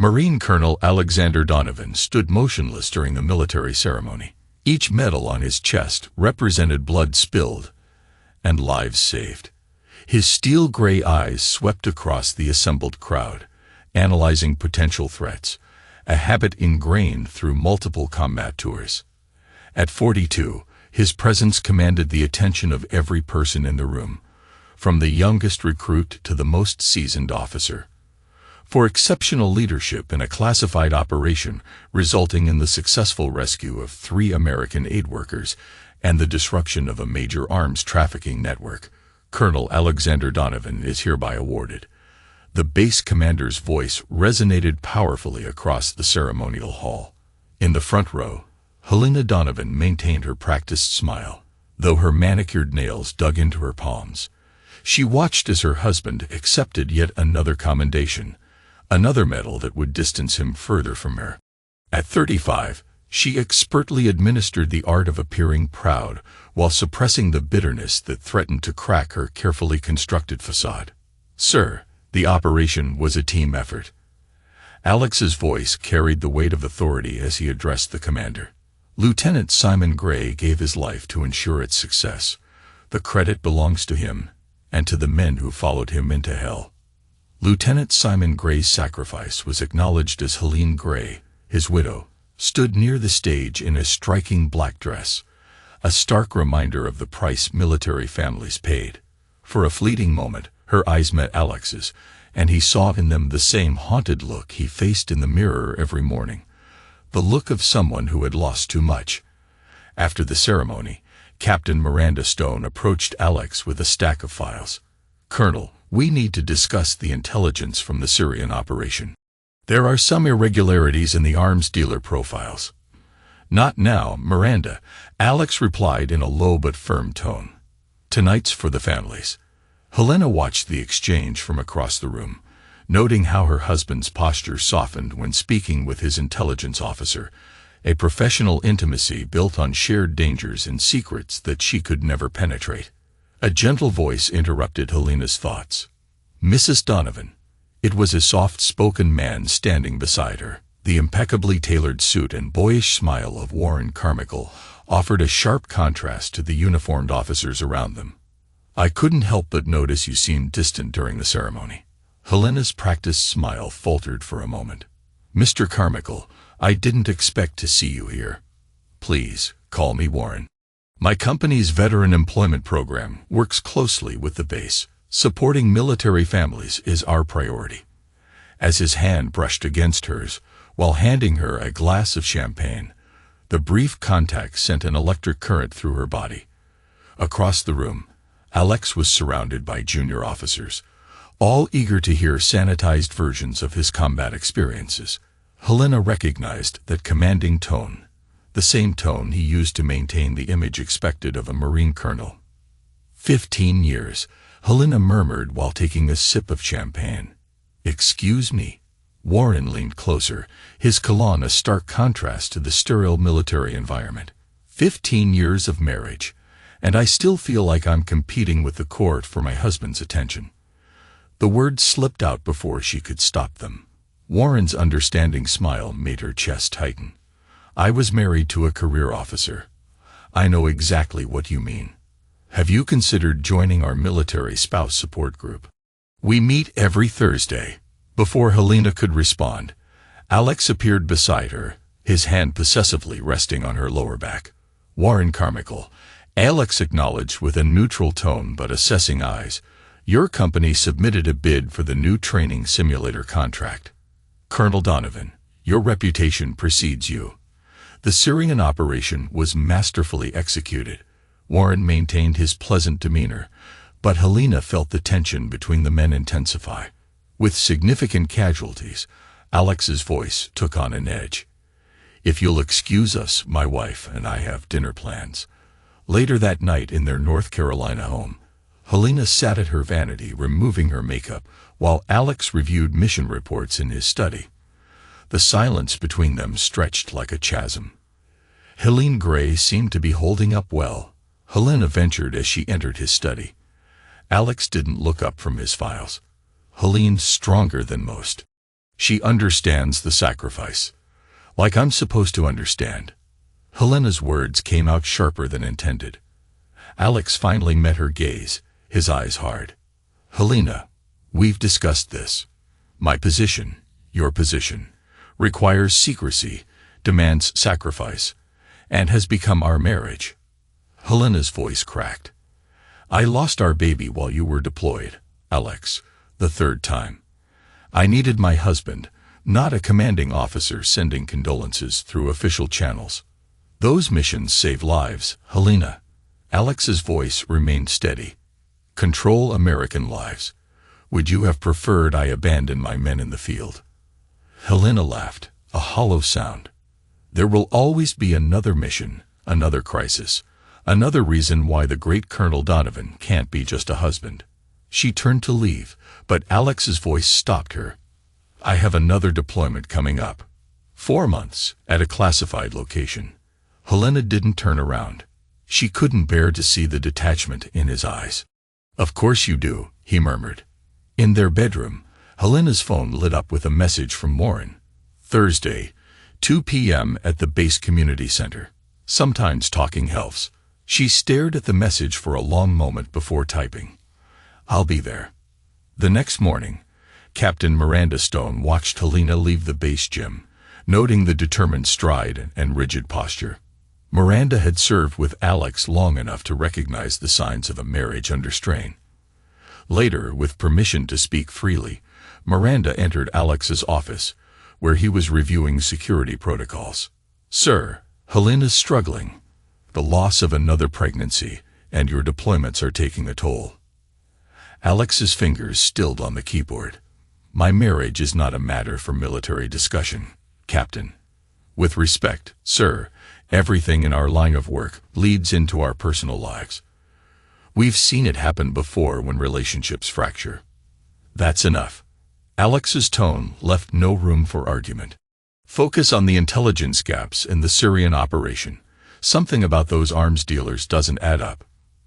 Marine Colonel Alexander Donovan stood motionless during the military ceremony. Each medal on his chest represented blood spilled and lives saved. His steel-gray eyes swept across the assembled crowd, analyzing potential threats, a habit ingrained through multiple combat tours. At 42, his presence commanded the attention of every person in the room, from the youngest recruit to the most seasoned officer. For exceptional leadership in a classified operation resulting in the successful rescue of 3 American aid workers and the disruption of a major arms trafficking network, Colonel Alexander Donovan is hereby awarded. The base commander's voice resonated powerfully across the ceremonial hall. In the front row, Helena Donovan maintained her practiced smile, though her manicured nails dug into her palms. She watched as her husband accepted yet another commendation, another medal that would distance him further from her. At 35, she expertly administered the art of appearing proud while suppressing the bitterness that threatened to crack her carefully constructed facade. "Sir, the operation was a team effort." Alex's voice carried the weight of authority as he addressed the commander. "Lieutenant Simon Gray gave his life to ensure its success. The credit belongs to him, and to the men who followed him into hell." Lieutenant Simon Gray's sacrifice was acknowledged as Helene Gray, his widow, stood near the stage in a striking black dress, a stark reminder of the price military families paid. For a fleeting moment, her eyes met Alex's, and he saw in them the same haunted look he faced in the mirror every morning, the look of someone who had lost too much. After the ceremony, Captain Miranda Stone approached Alex with a stack of files. "Colonel, we need to discuss the intelligence from the Syrian operation. There are some irregularities in the arms dealer profiles." "Not now, Miranda," Alex replied in a low but firm tone. "Tonight's for the families." Helena watched the exchange from across the room, noting how her husband's posture softened when speaking with his intelligence officer, a professional intimacy built on shared dangers and secrets that she could never penetrate. A gentle voice interrupted Helena's thoughts. "Mrs. Donovan." It was a soft-spoken man standing beside her. The impeccably tailored suit and boyish smile of Warren Carmichael offered a sharp contrast to the uniformed officers around them. "I couldn't help but notice you seemed distant during the ceremony." Helena's practiced smile faltered for a moment. "Mr. Carmichael, I didn't expect to see you here. Please, call me Warren. My company's veteran employment program works closely with the base. Supporting military families is our priority." As his hand brushed against hers, while handing her a glass of champagne, the brief contact sent an electric current through her body. Across the room, Alex was surrounded by junior officers, all eager to hear sanitized versions of his combat experiences. Helena recognized that commanding tone, the same tone he used to maintain the image expected of a Marine colonel. 15 years, Helena murmured while taking a sip of champagne. "Excuse me." Warren leaned closer, his cologne a stark contrast to the sterile military environment. 15 years of marriage, and I still feel like I'm competing with the court for my husband's attention." The words slipped out before she could stop them. Warren's understanding smile made her chest tighten. "I was married to a career officer. I know exactly what you mean. Have you considered joining our military spouse support group? We meet every Thursday." Before Helena could respond, Alex appeared beside her, his hand possessively resting on her lower back. "Warren Carmichael," Alex acknowledged with a neutral tone but assessing eyes, "your company submitted a bid for the new training simulator contract. Colonel Donovan, your reputation precedes you." The Syrian operation was masterfully executed. Warren maintained his pleasant demeanor, but Helena felt the tension between the men intensify. With significant casualties, Alex's voice took on an edge. "If you'll excuse us, my wife and I have dinner plans." Later that night in their North Carolina home, Helena sat at her vanity removing her makeup while Alex reviewed mission reports in his study. The silence between them stretched like a chasm. Helene Gray seemed to be holding up well, Helena ventured as she entered his study. Alex didn't look up from his files. "Helene's stronger than most." She understands the sacrifice. Like I'm supposed to understand. Helena's words came out sharper than intended. Alex finally met her gaze, his eyes hard. Helena, we've discussed this. My position, your position, requires secrecy, demands sacrifice, and has become our marriage. Helena's voice cracked. I lost our baby while you were deployed, Alex, the third time. I needed my husband, not a commanding officer sending condolences through official channels. Those missions save lives, Helena. Alex's voice remained steady. Control American lives. Would you have preferred I abandon my men in the field? Helena laughed, a hollow sound. There will always be another mission, another crisis, another reason why the great Colonel Donovan can't be just a husband. She turned to leave, but Alex's voice stopped her. I have another deployment coming up. 4 months, at a classified location. Helena didn't turn around. She couldn't bear to see the detachment in his eyes. Of course you do, he murmured. In their bedroom, Helena's phone lit up with a message from Warren. Thursday, 2 p.m. at the base community center. Sometimes talking helps. She stared at the message for a long moment before typing. I'll be there. The next morning, Captain Miranda Stone watched Helena leave the base gym, noting the determined stride and rigid posture. Miranda had served with Alex long enough to recognize the signs of a marriage under strain. Later, with permission to speak freely, Miranda entered Alex's office, where he was reviewing security protocols. Sir, Helena's struggling. The loss of another pregnancy, and your deployments are taking a toll. Alex's fingers stilled on the keyboard. My marriage is not a matter for military discussion, Captain. With respect, sir, everything in our line of work leads into our personal lives. We've seen it happen before when relationships fracture. That's enough. Alex's tone left no room for argument. Focus on the intelligence gaps in the Syrian operation. Something about those arms dealers doesn't add up.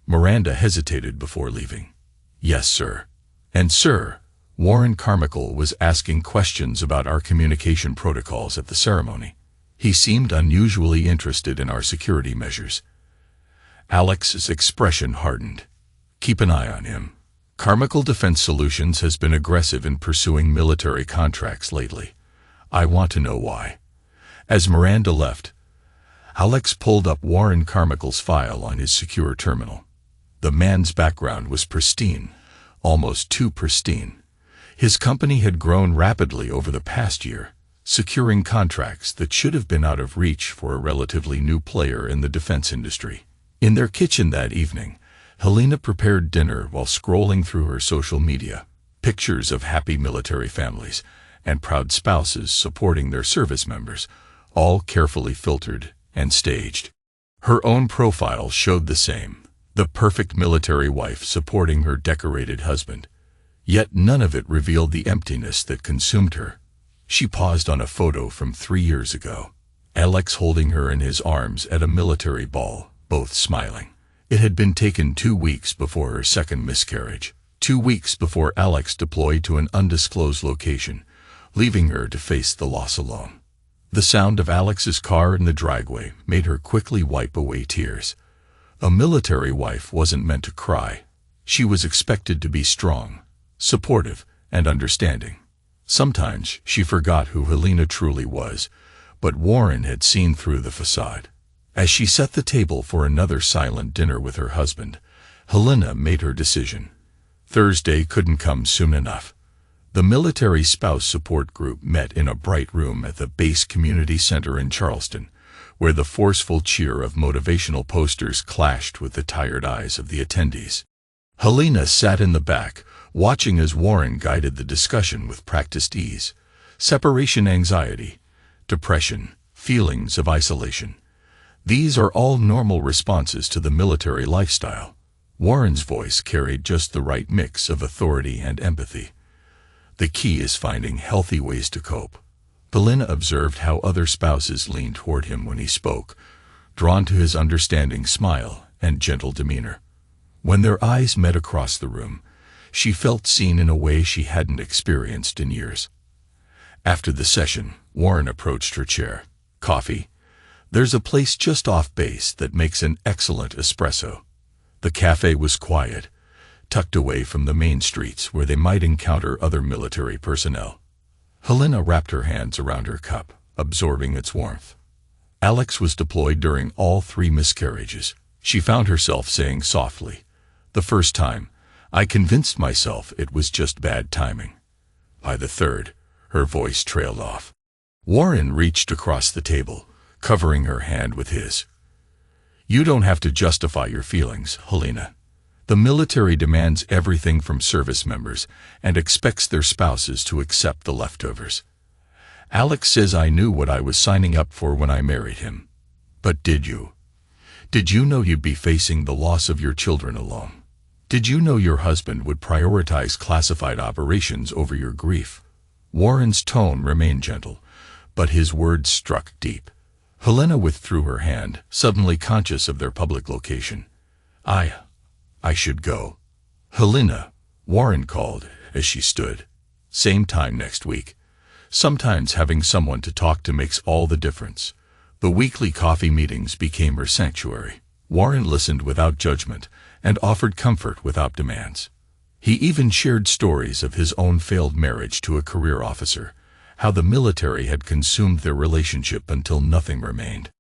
Miranda hesitated before leaving. Yes, sir. And sir, Warren Carmichael was asking questions about our communication protocols at the ceremony. He seemed unusually interested in our security measures. Alex's expression hardened. Keep an eye on him. Carmichael Defense Solutions has been aggressive in pursuing military contracts lately. I want to know why. As Miranda left, Alex pulled up Warren Carmichael's file on his secure terminal. The man's background was pristine, almost too pristine. His company had grown rapidly over the past year, securing contracts that should have been out of reach for a relatively new player in the defense industry. In their kitchen that evening, Helena prepared dinner while scrolling through her social media. Pictures of happy military families and proud spouses supporting their service members, all carefully filtered and staged. Her own profile showed the same, the perfect military wife supporting her decorated husband. Yet none of it revealed the emptiness that consumed her. She paused on a photo from 3 years ago, Alex holding her in his arms at a military ball, both smiling. It had been taken 2 weeks before her second miscarriage, 2 weeks before Alex deployed to an undisclosed location, leaving her to face the loss alone. The sound of Alex's car in the driveway made her quickly wipe away tears. A military wife wasn't meant to cry. She was expected to be strong, supportive, and understanding. Sometimes she forgot who Helena truly was, but Warren had seen through the facade. As she set the table for another silent dinner with her husband, Helena made her decision. Thursday couldn't come soon enough. The military spouse support group met in a bright room at the base community center in Charleston, where the forceful cheer of motivational posters clashed with the tired eyes of the attendees. Helena sat in the back, watching as Warren guided the discussion with practiced ease. Separation anxiety, depression, feelings of isolation. These are all normal responses to the military lifestyle. Warren's voice carried just the right mix of authority and empathy. The key is finding healthy ways to cope. Helena observed how other spouses leaned toward him when he spoke, drawn to his understanding smile and gentle demeanor. When their eyes met across the room, she felt seen in a way she hadn't experienced in years. After the session, Warren approached her chair. "Coffee? There's a place just off base that makes an excellent espresso." The cafe was quiet, tucked away from the main streets where they might encounter other military personnel. Helena wrapped her hands around her cup, absorbing its warmth. Alex was deployed during all 3 miscarriages. She found herself saying softly, "The first time, I convinced myself it was just bad timing." By the 3rd, her voice trailed off. Warren reached across the table, covering her hand with his. "You don't have to justify your feelings, Helena. The military demands everything from service members and expects their spouses to accept the leftovers. Alex says I knew what I was signing up for when I married him. But did you? Did you know you'd be facing the loss of your children alone? Did you know your husband would prioritize classified operations over your grief?" Warren's tone remained gentle, but his words struck deep. Helena withdrew her hand, suddenly conscious of their public location. I should go." "Helena," Warren called as she stood. "Same time next week. Sometimes having someone to talk to makes all the difference." The weekly coffee meetings became her sanctuary. Warren listened without judgment and offered comfort without demands. He even shared stories of his own failed marriage to a career officer, how the military had consumed their relationship until nothing remained.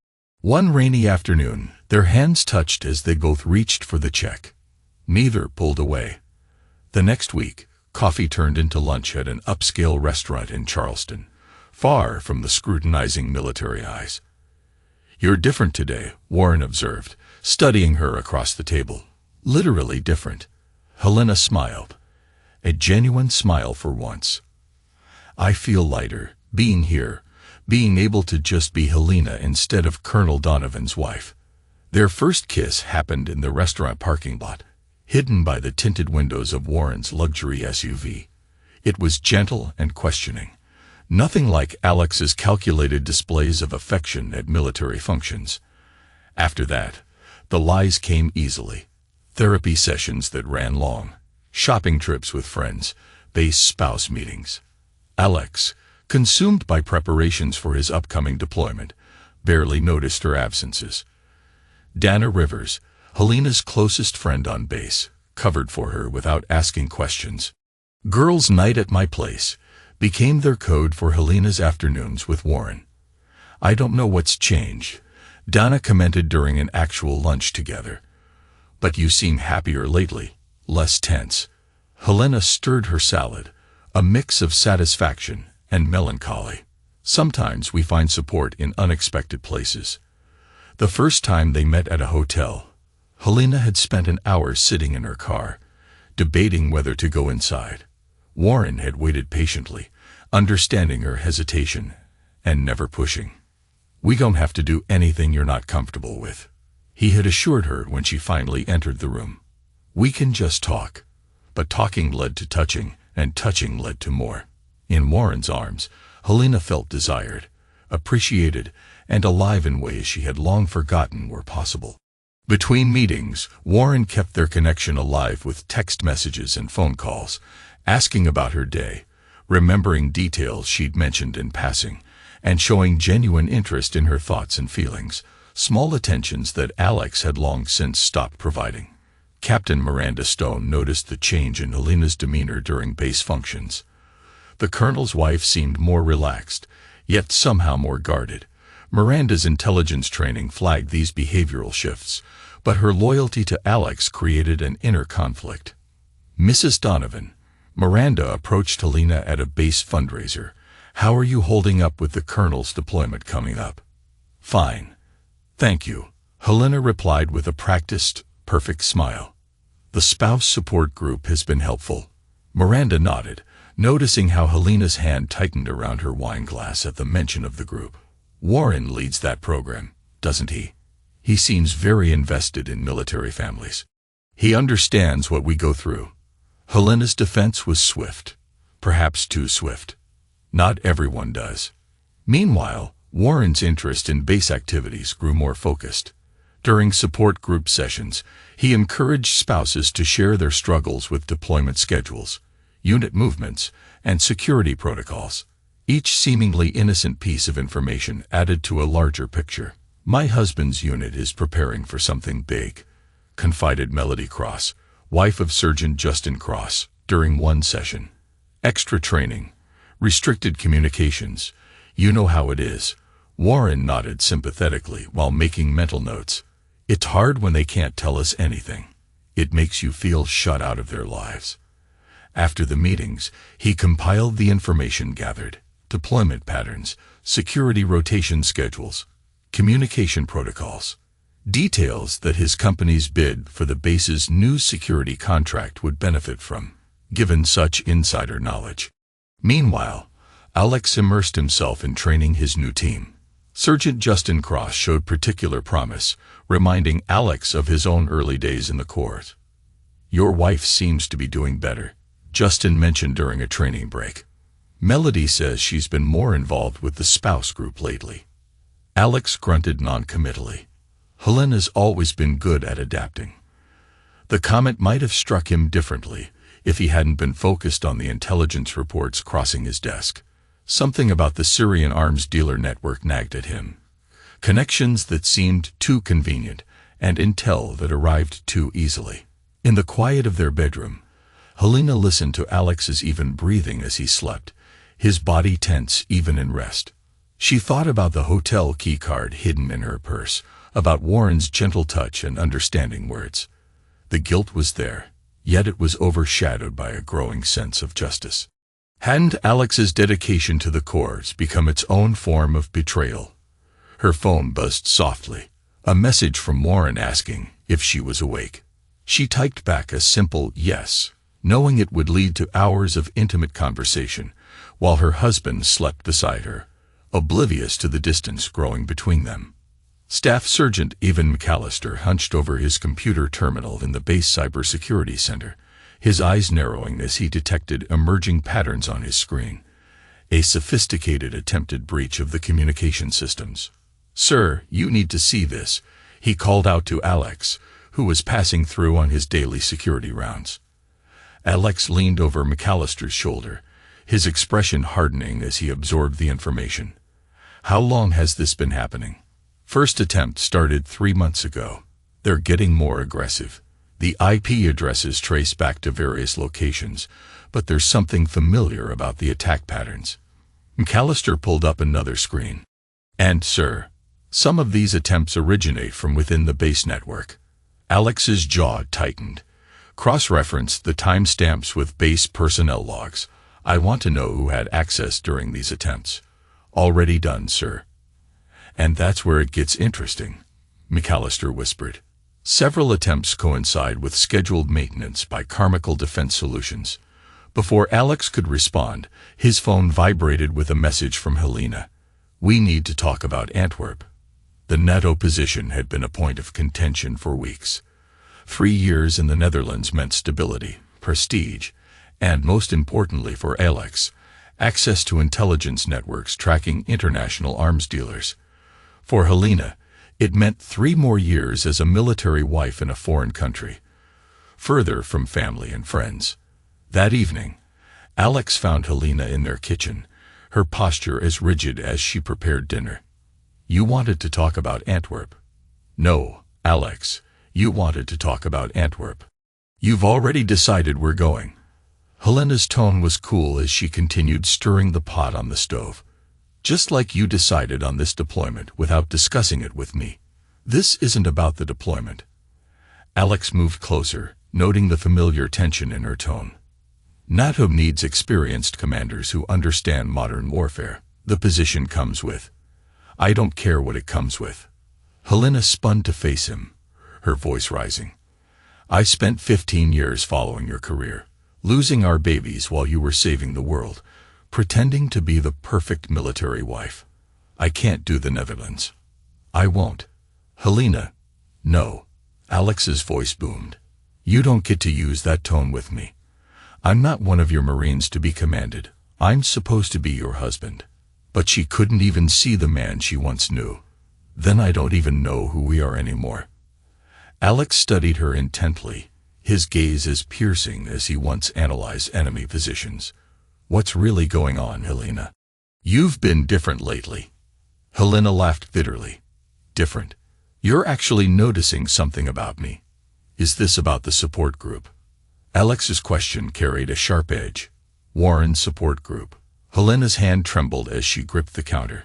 One rainy afternoon, their hands touched as they both reached for the check. Neither pulled away. The next week, coffee turned into lunch at an upscale restaurant in Charleston, far from the scrutinizing military eyes. "You're different today," Warren observed, studying her across the table. "Literally different." Helena smiled, a genuine smile for once. "I feel lighter, being here, being able to just be Helena instead of Colonel Donovan's wife." Their first kiss happened in the restaurant parking lot, hidden by the tinted windows of Warren's luxury SUV. It was gentle and questioning, nothing like Alex's calculated displays of affection at military functions. After that, the lies came easily. Therapy sessions that ran long, shopping trips with friends, base spouse meetings. Alex, consumed by preparations for his upcoming deployment, barely noticed her absences. Dana Rivers, Helena's closest friend on base, covered for her without asking questions. "Girls' night at my place" became their code for Helena's afternoons with Warren. "I don't know what's changed," Dana commented during an actual lunch together. "But you seem happier lately, less tense." Helena stirred her salad, a mix of satisfaction and melancholy. "Sometimes we find support in unexpected places." The first time they met at a hotel, Helena had spent an hour sitting in her car, debating whether to go inside. Warren had waited patiently, understanding her hesitation and never pushing. "We don't have to do anything you're not comfortable with," he had assured her when she finally entered the room. "We can just talk." But talking led to touching, and touching led to more. In Warren's arms, Helena felt desired, appreciated, and alive in ways she had long forgotten were possible. Between meetings, Warren kept their connection alive with text messages and phone calls, asking about her day, remembering details she'd mentioned in passing, and showing genuine interest in her thoughts and feelings, small attentions that Alex had long since stopped providing. Captain Miranda Stone noticed the change in Helena's demeanor during base functions. The colonel's wife seemed more relaxed, yet somehow more guarded. Miranda's intelligence training flagged these behavioral shifts, but her loyalty to Alex created an inner conflict. "Mrs. Donovan," Miranda approached Helena at a base fundraiser. "How are you holding up with the colonel's deployment coming up?" "Fine. Thank you," Helena replied with a practiced, perfect smile. "The spouse support group has been helpful." Miranda nodded, noticing how Helena's hand tightened around her wine glass at the mention of the group. "Warren leads that program, doesn't he? He seems very invested in military families. He understands what we go through." Helena's defense was swift, perhaps too swift. "Not everyone does." Meanwhile, Warren's interest in base activities grew more focused. During support group sessions, he encouraged spouses to share their struggles with deployment schedules, unit movements, and security protocols. Each seemingly innocent piece of information added to a larger picture. "My husband's unit is preparing for something big," confided Melody Cross, wife of Surgeon Justin Cross, during one session. "Extra training, restricted communications, you know how it is." Warren nodded sympathetically while making mental notes. "It's hard when they can't tell us anything. It makes you feel shut out of their lives." After the meetings, he compiled the information gathered: deployment patterns, security rotation schedules, communication protocols, details that his company's bid for the base's new security contract would benefit from, given such insider knowledge. Meanwhile, Alex immersed himself in training his new team. Sergeant Justin Cross showed particular promise, reminding Alex of his own early days in the Corps. "Your wife seems to be doing better," Justin mentioned during a training break. "Melody says she's been more involved with the spouse group lately." Alex grunted non-committally. Helena's always been good at adapting. The comment might have struck him differently if he hadn't been focused on the intelligence reports crossing his desk. Something about the Syrian arms dealer network nagged at him. Connections that seemed too convenient, and intel that arrived too easily. In the quiet of their bedroom, Helena listened to Alex's even breathing as he slept, his body tense even in rest. She thought about the hotel key card hidden in her purse, about Warren's gentle touch and understanding words. The guilt was there, yet it was overshadowed by a growing sense of justice. Hadn't Alex's dedication to the Corps become its own form of betrayal? Her phone buzzed softly, a message from Warren asking if she was awake. She typed back a simple yes, knowing it would lead to hours of intimate conversation, while her husband slept beside her, oblivious to the distance growing between them. Staff Sergeant Evan McAllister hunched over his computer terminal in the base cybersecurity center, his eyes narrowing as he detected emerging patterns on his screen. A sophisticated attempted breach of the communication systems. "Sir, you need to see this," he called out to Alex, who was passing through on his daily security rounds. Alex leaned over McAllister's shoulder, his expression hardening as he absorbed the information. "How long has this been happening?" "First attempt started 3 months ago. They're getting more aggressive. The IP addresses trace back to various locations, but there's something familiar about the attack patterns." McAllister pulled up another screen. "And, sir, some of these attempts originate from within the base network." Alex's jaw tightened. "Cross-reference the timestamps with base personnel logs. I want to know who had access during these attempts." "Already done, sir." "And that's where it gets interesting," McAllister whispered. "Several attempts coincide with scheduled maintenance by Carmichael Defense Solutions." Before Alex could respond, his phone vibrated with a message from Helena. "We need to talk about Antwerp." The NATO position had been a point of contention for weeks. 3 years in the Netherlands meant stability, prestige, and most importantly for Alex, access to intelligence networks tracking international arms dealers. For Helena, it meant 3 more years as a military wife in a foreign country, further from family and friends. That evening, Alex found Helena in their kitchen, her posture as rigid as she prepared dinner. "You wanted to talk about Antwerp." "No, Alex, you wanted to talk about Antwerp. You've already decided we're going." Helena's tone was cool as she continued stirring the pot on the stove. "Just like you decided on this deployment without discussing it with me. This isn't about the deployment." Alex moved closer, noting the familiar tension in her tone. "NATO needs experienced commanders who understand modern warfare. The position comes with." "I don't care what it comes with." Helena spun to face him, her voice rising. "I spent 15 years following your career, losing our babies while you were saving the world, pretending to be the perfect military wife. I can't do the Netherlands. I won't." "Helena." "No." Alex's voice boomed. "You don't get to use that tone with me. I'm not one of your Marines to be commanded. I'm supposed to be your husband." But she couldn't even see the man she once knew. "Then I don't even know who we are anymore." Alex studied her intently, his gaze as piercing as he once analyzed enemy positions. "What's really going on, Helena?" "You've been different lately." Helena laughed bitterly. "Different? You're actually noticing something about me. Is this about the support group?" Alex's question carried a sharp edge. "Warren's support group." Helena's hand trembled as she gripped the counter.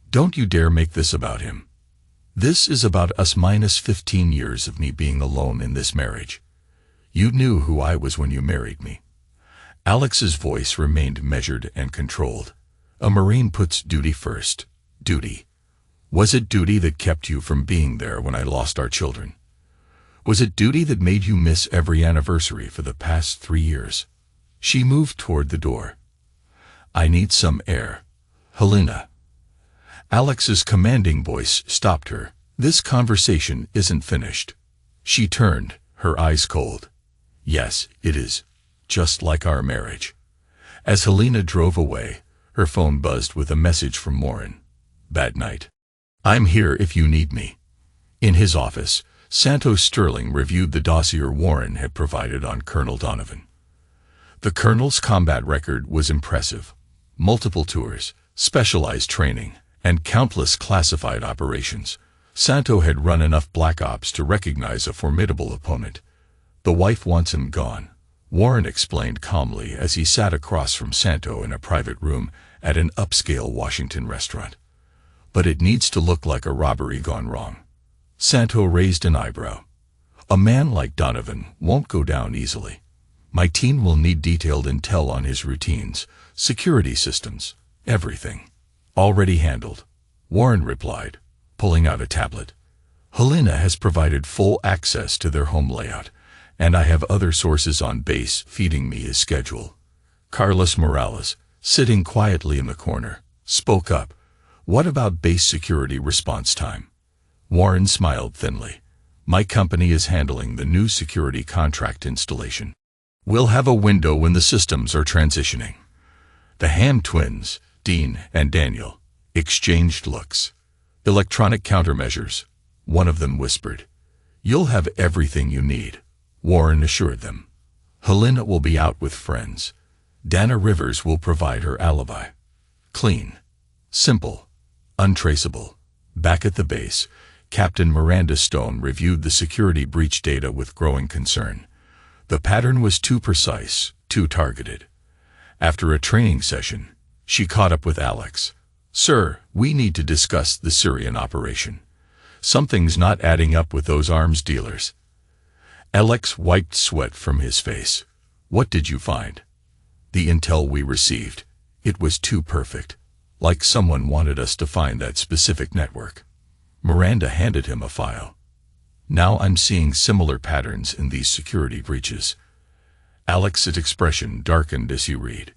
"Don't you dare make this about him. This is about us minus 15 years of me being alone in this marriage. You knew who I was when you married me." Alex's voice remained measured and controlled. "A Marine puts duty first. Duty. Was it duty that kept you from being there when I lost our children? Was it duty that made you miss every anniversary for the past 3 years?" She moved toward the door. "I need some air, Helena." Alex's commanding voice stopped her. "This conversation isn't finished." She turned, her eyes cold. "Yes, it is. Just like our marriage." As Helena drove away, her phone buzzed with a message from Warren. "Bad night. I'm here if you need me." In his office, Santos Sterling reviewed the dossier Warren had provided on Colonel Donovan. The colonel's combat record was impressive. Multiple tours, specialized training, and countless classified operations. Santo had run enough black ops to recognize a formidable opponent. "The wife wants him gone," Warren explained calmly as he sat across from Santo in a private room at an upscale Washington restaurant. "But it needs to look like a robbery gone wrong." Santo raised an eyebrow. "A man like Donovan won't go down easily. My team will need detailed intel on his routines, security systems, everything." "Already handled," Warren replied, pulling out a tablet. "Helena has provided full access to their home layout, and I have other sources on base feeding me his schedule." Carlos Morales, sitting quietly in the corner, spoke up. "What about base security response time?" Warren smiled thinly. "My company is handling the new security contract installation. We'll have a window when the systems are transitioning." The Ham twins, Dean and Daniel, exchanged looks. "Electronic countermeasures," one of them whispered. "You'll have everything you need," Warren assured them. "Helena will be out with friends. Dana Rivers will provide her alibi. Clean. Simple. Untraceable." Back at the base, Captain Miranda Stone reviewed the security breach data with growing concern. The pattern was too precise, too targeted. After a training session, she caught up with Alex. "Sir, we need to discuss the Syrian operation. Something's not adding up with those arms dealers." Alex wiped sweat from his face. "What did you find?" "The intel we received. It was too perfect. Like someone wanted us to find that specific network." Miranda handed him a file. "Now I'm seeing similar patterns in these security breaches." Alex's expression darkened as he read.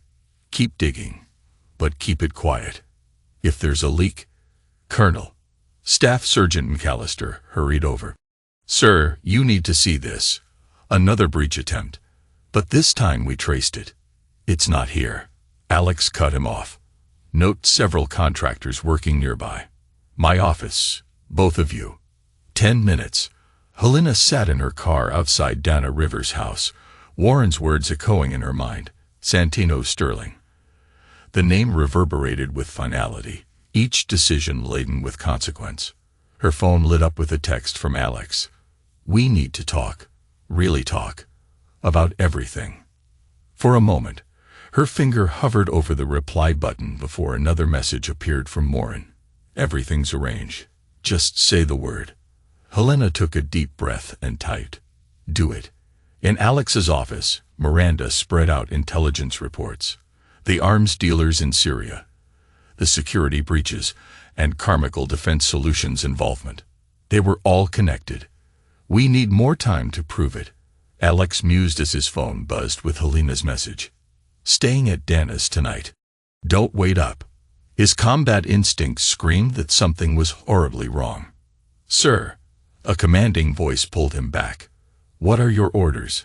"Keep digging, but keep it quiet. If there's a leak..." "Colonel." Staff Sergeant McAllister hurried over. "Sir, you need to see this. Another breach attempt. But this time we traced it. It's not here." Alex cut him off. "Note several contractors working nearby. My office, both of you. 10 minutes." Helena sat in her car outside Dana Rivers' house, Warren's words echoing in her mind. Santino Sterling. The name reverberated with finality, each decision laden with consequence. Her phone lit up with a text from Alex. "We need to talk, really talk, about everything." For a moment, her finger hovered over the reply button before another message appeared from Warren. "Everything's arranged. Just say the word." Helena took a deep breath and typed, "Do it." In Alex's office, Miranda spread out intelligence reports. The arms dealers in Syria, the security breaches, and Carmichael Defense Solutions involvement. They were all connected. "We need more time to prove it," Alex mused as his phone buzzed with Helena's message. "Staying at Dana's tonight. Don't wait up." His combat instincts screamed that something was horribly wrong. "Sir," a commanding voice pulled him back. "What are your orders?"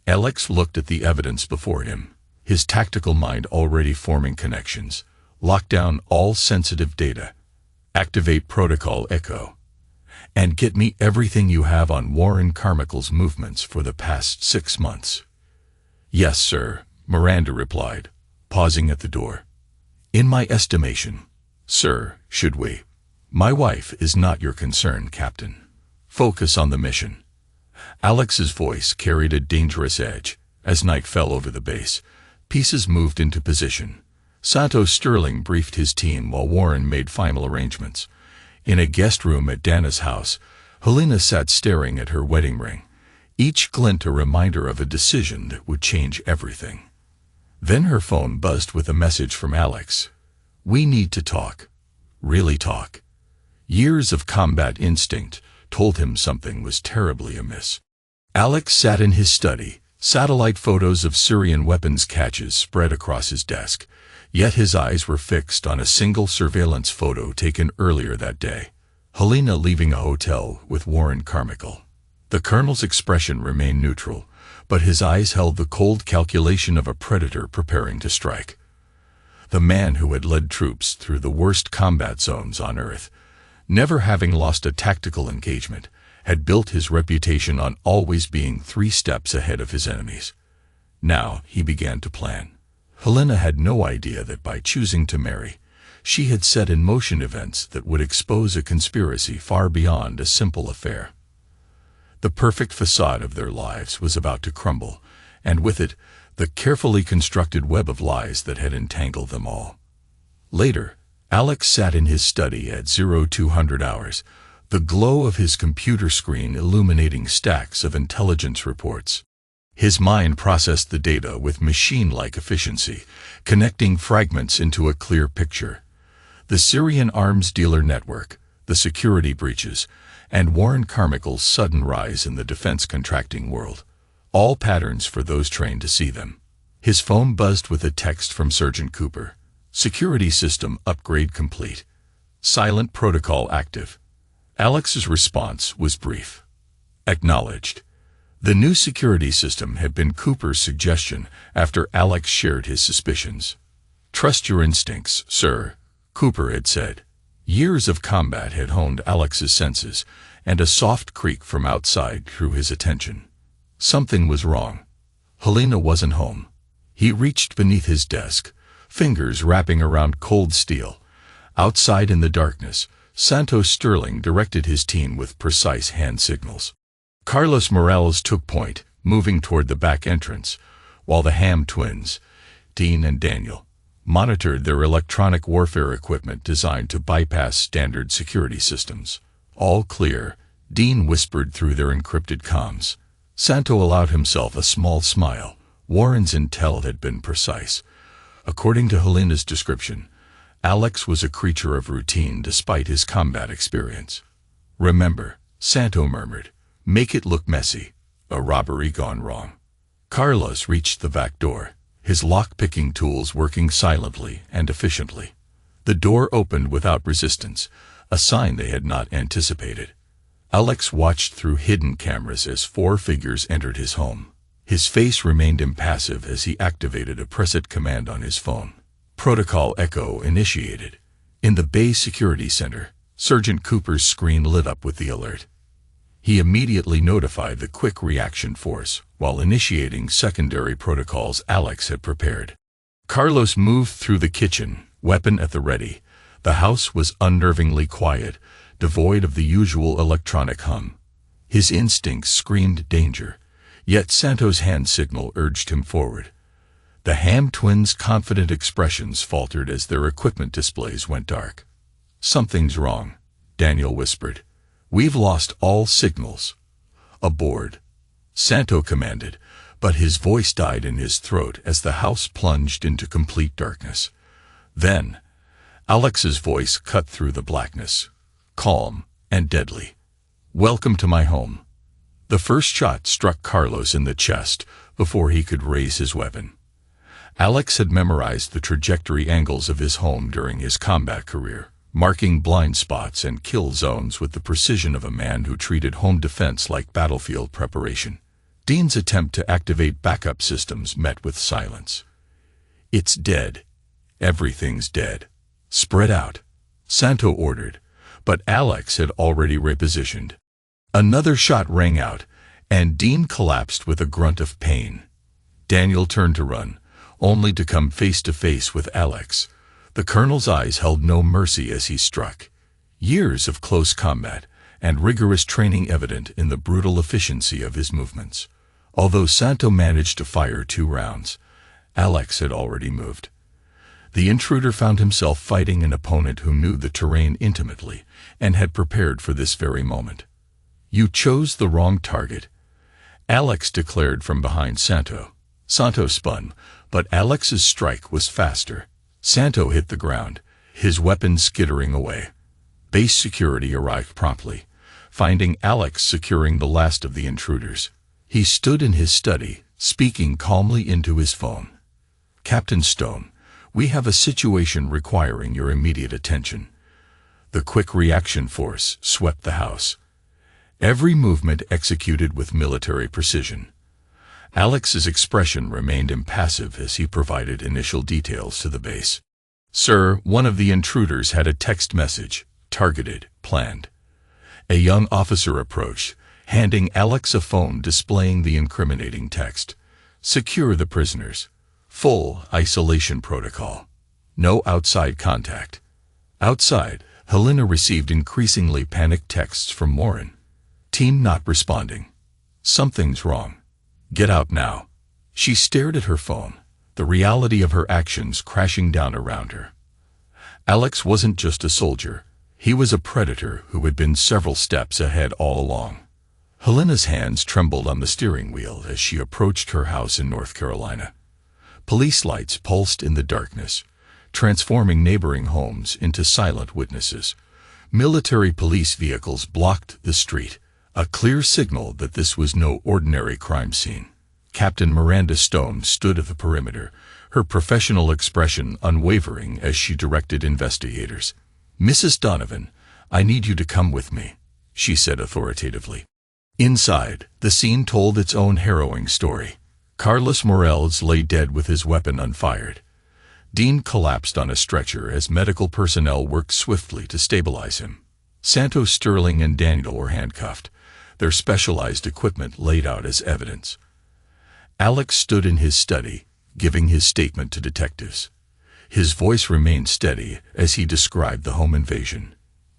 Alex looked at the evidence before him, his tactical mind already forming connections. "Lock down all sensitive data. Activate Protocol Echo. And get me everything you have on Warren Carmichael's movements for the past 6 months." "Yes, sir," Miranda replied, pausing at the door. In my estimation, sir, should we? My wife is not your concern, Captain. Focus on the mission. Alex's voice carried a dangerous edge. As night fell over the base, pieces moved into position. Santos Sterling briefed his team while Warren made final arrangements. In a guest room at Dana's house, Helena sat staring at her wedding ring, each glint a reminder of a decision that would change everything. Then her phone buzzed with a message from Alex. We need to talk. Really talk. Years of combat instinct told him something was terribly amiss. Alex sat in his study, satellite photos of Syrian weapons caches spread across his desk, yet his eyes were fixed on a single surveillance photo taken earlier that day. Helena leaving a hotel with Warren Carmichael. The colonel's expression remained neutral, but his eyes held the cold calculation of a predator preparing to strike. The man who had led troops through the worst combat zones on Earth, never having lost a tactical engagement, had built his reputation on always being 3 steps ahead of his enemies. Now he began to plan. Helena had no idea that by choosing to marry, she had set in motion events that would expose a conspiracy far beyond a simple affair. The perfect facade of their lives was about to crumble, and with it, the carefully constructed web of lies that had entangled them all. Later, Alex sat in his study at 0200 hours, the glow of his computer screen illuminating stacks of intelligence reports. His mind processed the data with machine-like efficiency, connecting fragments into a clear picture. The Syrian arms dealer network, the security breaches, and Warren Carmichael's sudden rise in the defense contracting world. All patterns for those trained to see them. His phone buzzed with a text from Sergeant Cooper. Security system upgrade complete. Silent protocol active. Alex's response was brief. Acknowledged. The new security system had been Cooper's suggestion after Alex shared his suspicions. Trust your instincts, sir, Cooper had said. Years of combat had honed Alex's senses, and a soft creak from outside drew his attention. Something was wrong. Helena wasn't home. He reached beneath his desk, fingers wrapping around cold steel. Outside in the darkness, Santos Sterling directed his team with precise hand signals. Carlos Morales took point, moving toward the back entrance, while the Ham twins, Dean and Daniel, monitored their electronic warfare equipment designed to bypass standard security systems. All clear, Dean whispered through their encrypted comms. Santo allowed himself a small smile. Warren's intel had been precise. According to Helena's description, Alex was a creature of routine despite his combat experience. Remember, Santo murmured, make it look messy. A robbery gone wrong. Carlos reached the back door, his lock-picking tools working silently and efficiently. The door opened without resistance, a sign they had not anticipated. Alex watched through hidden cameras as 4 figures entered his home. His face remained impassive as he activated a preset command on his phone. Protocol Echo initiated. In the Bay Security Center, Sergeant Cooper's screen lit up with the alert. He immediately notified the Quick Reaction Force while initiating secondary protocols Alex had prepared. Carlos moved through the kitchen, weapon at the ready. The house was unnervingly quiet, devoid of the usual electronic hum. His instincts screamed danger, yet Santo's hand signal urged him forward. The Ham twins' confident expressions faltered as their equipment displays went dark. Something's wrong, Daniel whispered. We've lost all signals. Aboard, Santo commanded, but his voice died in his throat as the house plunged into complete darkness. Then, Alex's voice cut through the blackness, calm and deadly. Welcome to my home. The first shot struck Carlos in the chest before he could raise his weapon. Alex had memorized the trajectory angles of his home during his combat career, marking blind spots and kill zones with the precision of a man who treated home defense like battlefield preparation. Dean's attempt to activate backup systems met with silence. It's dead. Everything's dead. Spread out, Santo ordered, but Alex had already repositioned. Another shot rang out, and Dean collapsed with a grunt of pain. Daniel turned to run, only to come face to face with Alex, The colonel's eyes held no mercy as he struck. Years of close combat and rigorous training evident in the brutal efficiency of his movements. Although Santo managed to fire 2 rounds, Alex had already moved. The intruder found himself fighting an opponent who knew the terrain intimately and had prepared for this very moment. "You chose the wrong target," Alex declared from behind Santo. Santo spun, but Alex's strike was faster. Santo hit the ground, his weapon skittering away. Base security arrived promptly, finding Alex securing the last of the intruders. He stood in his study, speaking calmly into his phone. "Captain Stone, we have a situation requiring your immediate attention." The quick reaction force swept the house. Every movement executed with military precision. Alex's expression remained impassive as he provided initial details to the base. "Sir, one of the intruders had a text message, targeted, planned." A young officer approached, handing Alex a phone displaying the incriminating text. "Secure the prisoners. Full isolation protocol. No outside contact." Outside, Helena received increasingly panicked texts from Morin. "Team not responding. Something's wrong. Get out now." She stared at her phone, the reality of her actions crashing down around her. Alex wasn't just a soldier. He was a predator who had been several steps ahead all along. Helena's hands trembled on the steering wheel as she approached her house in North Carolina. Police lights pulsed in the darkness, transforming neighboring homes into silent witnesses. Military police vehicles blocked the street, a clear signal that this was no ordinary crime scene. Captain Miranda Stone stood at the perimeter, her professional expression unwavering as she directed investigators. "Mrs. Donovan, I need you to come with me," she said authoritatively. Inside, the scene told its own harrowing story. Carlos Morales lay dead with his weapon unfired. Dean collapsed on a stretcher as medical personnel worked swiftly to stabilize him. Santos, Sterling, and Daniel were handcuffed, their specialized equipment laid out as evidence. Alex stood in his study, giving his statement to detectives. His voice remained steady as he described the home invasion.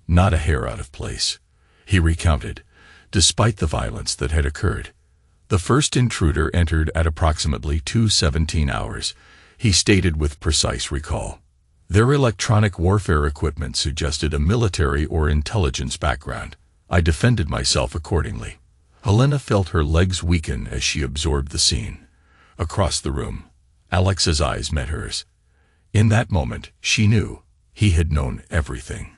Not a hair out of place. He recounted, despite the violence that had occurred. The first intruder entered at approximately 2:17 hours, he stated with precise recall. Their electronic warfare equipment suggested a military or intelligence background. I defended myself accordingly. Helena felt her legs weaken as she absorbed the scene. Across the room, Alex's eyes met hers. In that moment, she knew he had known everything.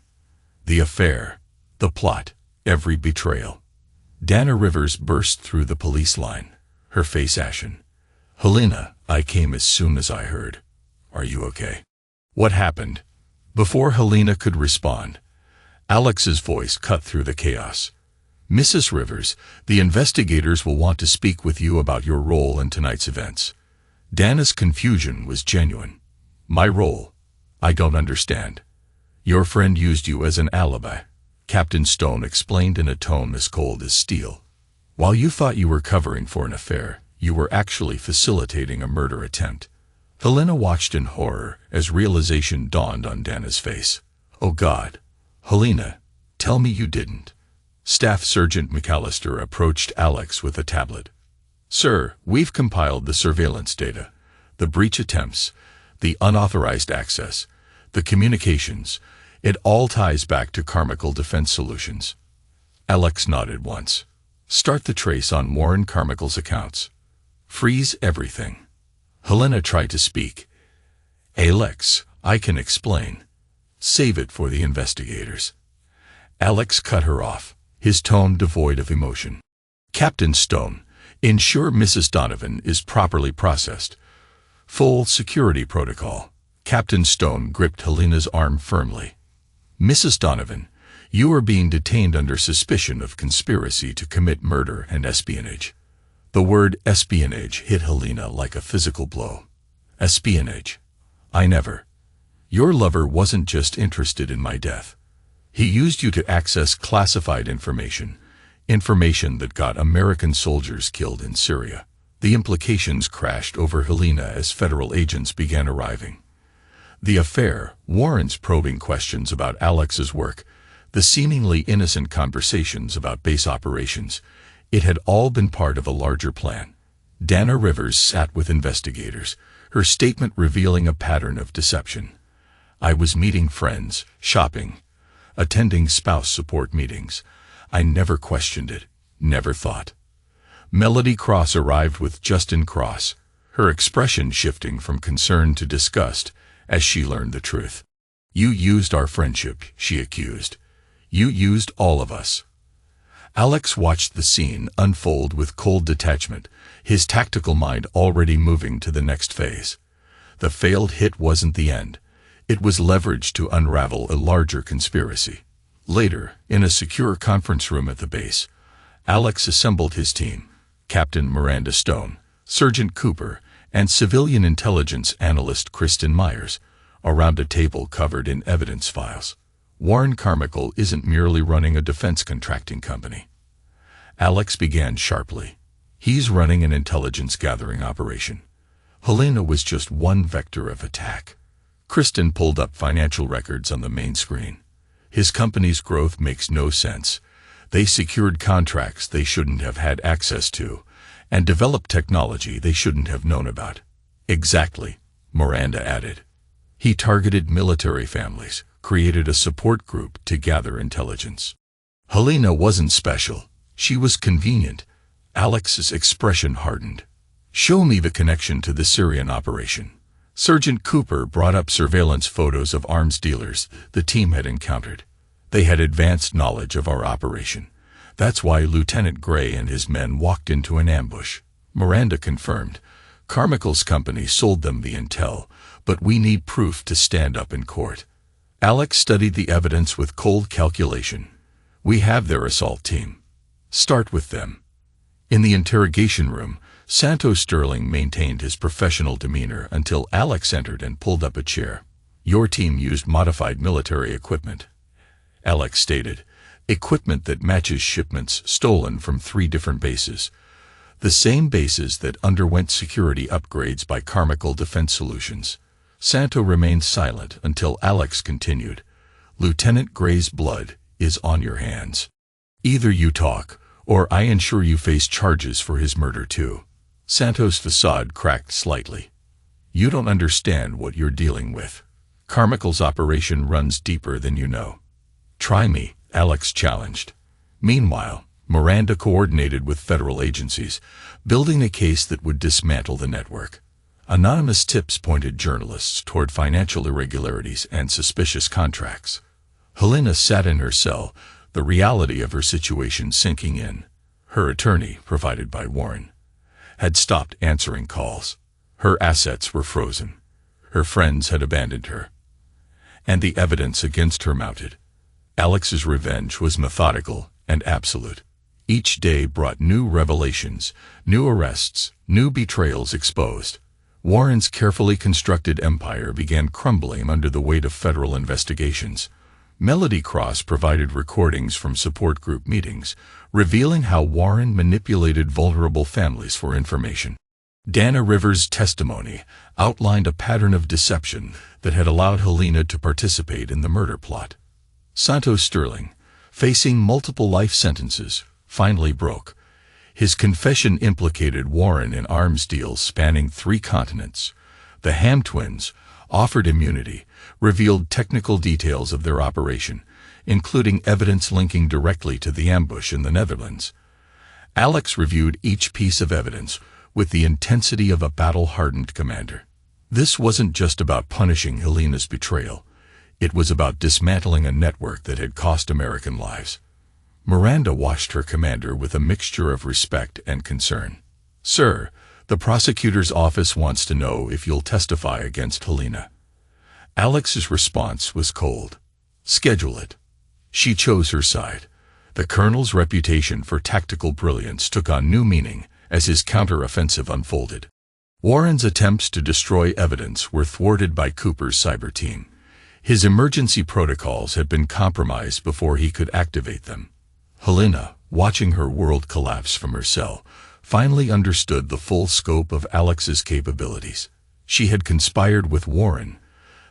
The affair, the plot, every betrayal. Dana Rivers burst through the police line, her face ashen. "Helena, I came as soon as I heard. Are you okay?" "What happened?" Before Helena could respond, Alex's voice cut through the chaos. "Mrs. Rivers, the investigators will want to speak with you about your role in tonight's events." Dana's confusion was genuine. "My role? I don't understand." "Your friend used you as an alibi," Captain Stone explained in a tone as cold as steel. "While you thought you were covering for an affair, you were actually facilitating a murder attempt." Helena watched in horror as realization dawned on Dana's face. "Oh God. Helena, tell me you didn't." Staff Sergeant McAllister approached Alex with a tablet. "Sir, we've compiled the surveillance data, the breach attempts, the unauthorized access, the communications. It all ties back to Carmichael Defense Solutions." Alex nodded once. "Start the trace on Warren Carmichael's accounts. Freeze everything." Helena tried to speak. "Alex, I can explain. Save it for the investigators." Alex cut her off, his tone devoid of emotion. "Captain Stone, ensure Mrs. Donovan is properly processed. Full security protocol." Captain Stone gripped Helena's arm firmly. "Mrs. Donovan, you are being detained under suspicion of conspiracy to commit murder and espionage." The word espionage hit Helena like a physical blow. "Espionage? I never. Your lover wasn't just interested in my death. He used you to access classified information, information that got American soldiers killed in Syria." The implications crashed over Helena as federal agents began arriving. The affair, Warren's probing questions about Alex's work, the seemingly innocent conversations about base operations, it had all been part of a larger plan. Dana Rivers sat with investigators, her statement revealing a pattern of deception. I was meeting friends, shopping, attending spouse support meetings. I never questioned it, never thought. Melody Cross arrived with Justin Cross, her expression shifting from concern to disgust as she learned the truth. You used our friendship, she accused. You used all of us. Alex watched the scene unfold with cold detachment, his tactical mind already moving to the next phase. The failed hit wasn't the end. It was leverage to unravel a larger conspiracy. Later, in a secure conference room at the base, Alex assembled his team, Captain Miranda Stone, Sergeant Cooper, and civilian intelligence analyst Kristen Myers, around a table covered in evidence files. Warren Carmichael isn't merely running a defense contracting company. Alex began sharply. He's running an intelligence gathering operation. Helena was just one vector of attack. Kristen pulled up financial records on the main screen. His company's growth makes no sense. They secured contracts they shouldn't have had access to, and developed technology they shouldn't have known about. Exactly, Miranda added. He targeted military families, created a support group to gather intelligence. Helena wasn't special. She was convenient. Alex's expression hardened. Show me the connection to the Syrian operation. Sergeant Cooper brought up surveillance photos of arms dealers the team had encountered. They had advanced knowledge of our operation. That's why Lieutenant Gray and his men walked into an ambush. Miranda confirmed. Carmichael's company sold them the intel, but we need proof to stand up in court. Alex studied the evidence with cold calculation. We have their assault team. Start with them. In the interrogation room, Santo Sterling maintained his professional demeanor until Alex entered and pulled up a chair. Your team used modified military equipment, Alex stated. Equipment that matches shipments stolen from 3 different bases. The same bases that underwent security upgrades by Carmichael Defense Solutions. Santo remained silent until Alex continued. Lieutenant Gray's blood is on your hands. Either you talk, or I ensure you face charges for his murder too. Santo's facade cracked slightly. You don't understand what you're dealing with. Carmichael's operation runs deeper than you know. Try me, Alex challenged. Meanwhile, Miranda coordinated with federal agencies, building a case that would dismantle the network. Anonymous tips pointed journalists toward financial irregularities and suspicious contracts. Helena sat in her cell, the reality of her situation sinking in. Her attorney, provided by Warren, had stopped answering calls. Her assets were frozen. Her friends had abandoned her. And the evidence against her mounted. Alex's revenge was methodical and absolute. Each day brought new revelations, new arrests, new betrayals exposed. Warren's carefully constructed empire began crumbling under the weight of federal investigations. Melody Cross provided recordings from support group meetings, revealing how Warren manipulated vulnerable families for information. Dana Rivers' testimony outlined a pattern of deception that had allowed Helena to participate in the murder plot. Santo Sterling, facing multiple life sentences, finally broke. His confession implicated Warren in arms deals spanning 3 continents. The Ham twins, offered immunity, revealed technical details of their operation, including evidence linking directly to the ambush in the Netherlands. Alex reviewed each piece of evidence with the intensity of a battle-hardened commander. This wasn't just about punishing Helena's betrayal. It was about dismantling a network that had cost American lives. Miranda watched her commander with a mixture of respect and concern. Sir, the prosecutor's office wants to know if you'll testify against Helena. Alex's response was cold. Schedule it. She chose her side. The colonel's reputation for tactical brilliance took on new meaning as his counter-offensive unfolded. Warren's attempts to destroy evidence were thwarted by Cooper's cyber team. His emergency protocols had been compromised before he could activate them. Helena, watching her world collapse from her cell, finally understood the full scope of Alex's capabilities. She had conspired with Warren,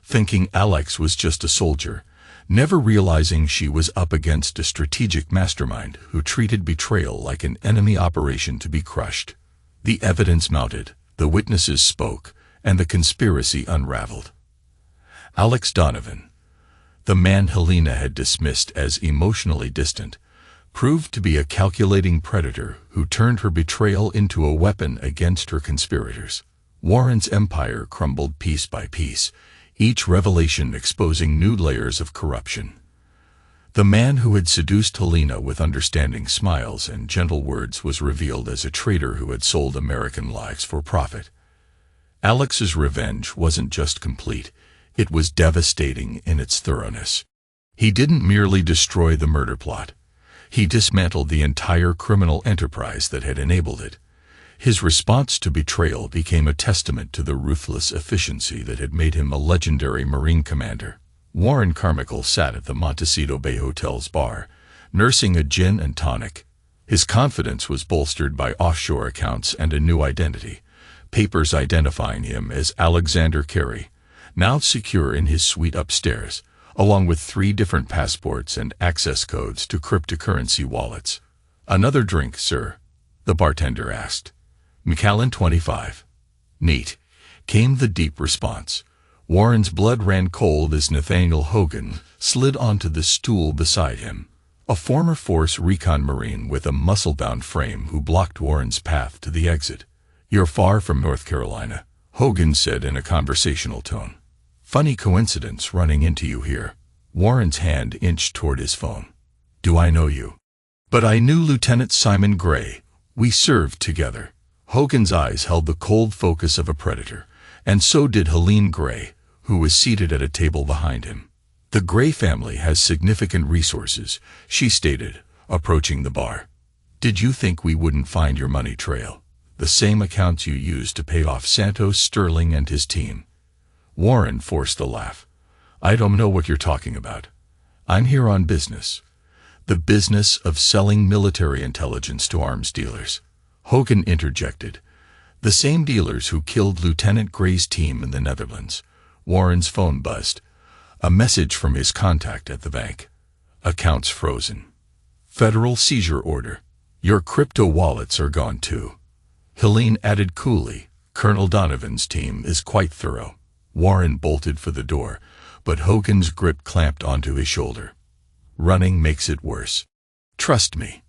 thinking Alex was just a soldier, never realizing she was up against a strategic mastermind who treated betrayal like an enemy operation to be crushed. The evidence mounted, the witnesses spoke, and the conspiracy unraveled. Alex Donovan, the man Helena had dismissed as emotionally distant, proved to be a calculating predator who turned her betrayal into a weapon against her conspirators. Warren's empire crumbled piece by piece, each revelation exposing new layers of corruption. The man who had seduced Helena with understanding smiles and gentle words was revealed as a traitor who had sold American lives for profit. Alex's revenge wasn't just complete, it was devastating in its thoroughness. He didn't merely destroy the murder plot. He dismantled the entire criminal enterprise that had enabled it. His response to betrayal became a testament to the ruthless efficiency that had made him a legendary Marine commander. Warren Carmichael sat at the Montecito Bay Hotel's bar, nursing a gin and tonic. His confidence was bolstered by offshore accounts and a new identity, papers identifying him as Alexander Carey, now secure in his suite upstairs, along with 3 different passports and access codes to cryptocurrency wallets. "Another drink, sir?" the bartender asked. "Macallan 25. "Neat," came the deep response. Warren's blood ran cold as Nathaniel Hogan slid onto the stool beside him, a former Force Recon Marine with a muscle-bound frame who blocked Warren's path to the exit. "You're far from North Carolina," Hogan said in a conversational tone. "Funny coincidence running into you here." Warren's hand inched toward his phone. "Do I know you?" "But I knew Lieutenant Simon Gray. We served together." Hogan's eyes held the cold focus of a predator, and so did Helene Gray, who was seated at a table behind him. "The Gray family has significant resources," she stated, approaching the bar. "Did you think we wouldn't find your money trail? The same accounts you used to pay off Santos Sterling and his team." Warren forced a laugh. "I don't know what you're talking about. I'm here on business. The business of selling military intelligence to arms dealers." Hogan interjected. "The same dealers who killed Lieutenant Gray's team in the Netherlands." Warren's phone buzzed. A message from his contact at the bank. "Accounts frozen. Federal seizure order. Your crypto wallets are gone too." Helene added coolly, "Colonel Donovan's team is quite thorough." Warren bolted for the door, but Hogan's grip clamped onto his shoulder. "Running makes it worse. Trust me."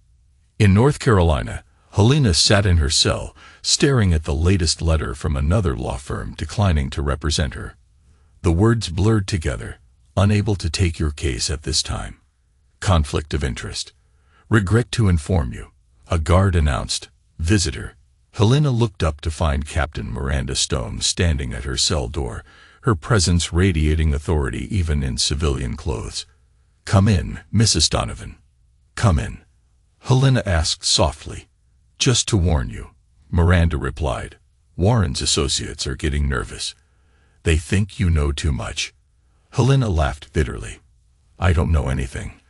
In North Carolina, Helena sat in her cell, staring at the latest letter from another law firm declining to represent her. The words blurred together, "Unable to take your case at this time. Conflict of interest. Regret to inform you." A guard announced, "Visitor." Helena looked up to find Captain Miranda Stone standing at her cell door, her presence radiating authority even in civilian clothes. "Come in, Mrs. Donovan. Come in," Helena asked softly. "Just to warn you," Miranda replied. "Warren's associates are getting nervous. They think you know too much." Helena laughed bitterly. "I don't know anything.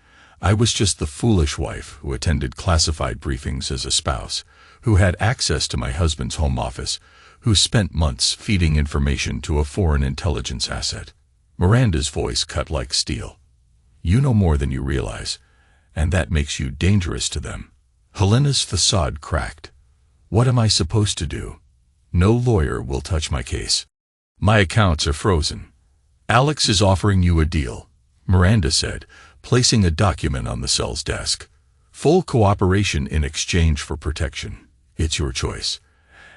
I was just the foolish wife who attended classified briefings as a spouse, who had access to my husband's home office, who spent months feeding information to a foreign intelligence asset." Miranda's voice cut like steel. "You know more than you realize, and that makes you dangerous to them." Helena's facade cracked. "What am I supposed to do? No lawyer will touch my case. My accounts are frozen." "Alex is offering you a deal," Miranda said, placing a document on the cell's desk. "Full cooperation in exchange for protection. It's your choice."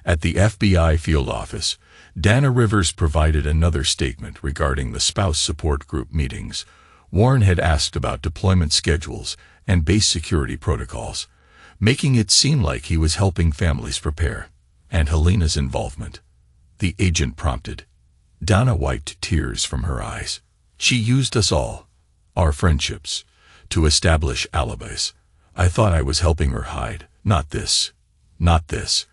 At the FBI field office, Dana Rivers provided another statement regarding the spouse support group meetings. Warren had asked about deployment schedules and base security protocols, making it seem like he was helping families prepare. "And Helena's involvement?" the agent prompted. Dana wiped tears from her eyes. "She used us all, our friendships, to establish alibis. I thought I was helping her hide. Not this. Not this."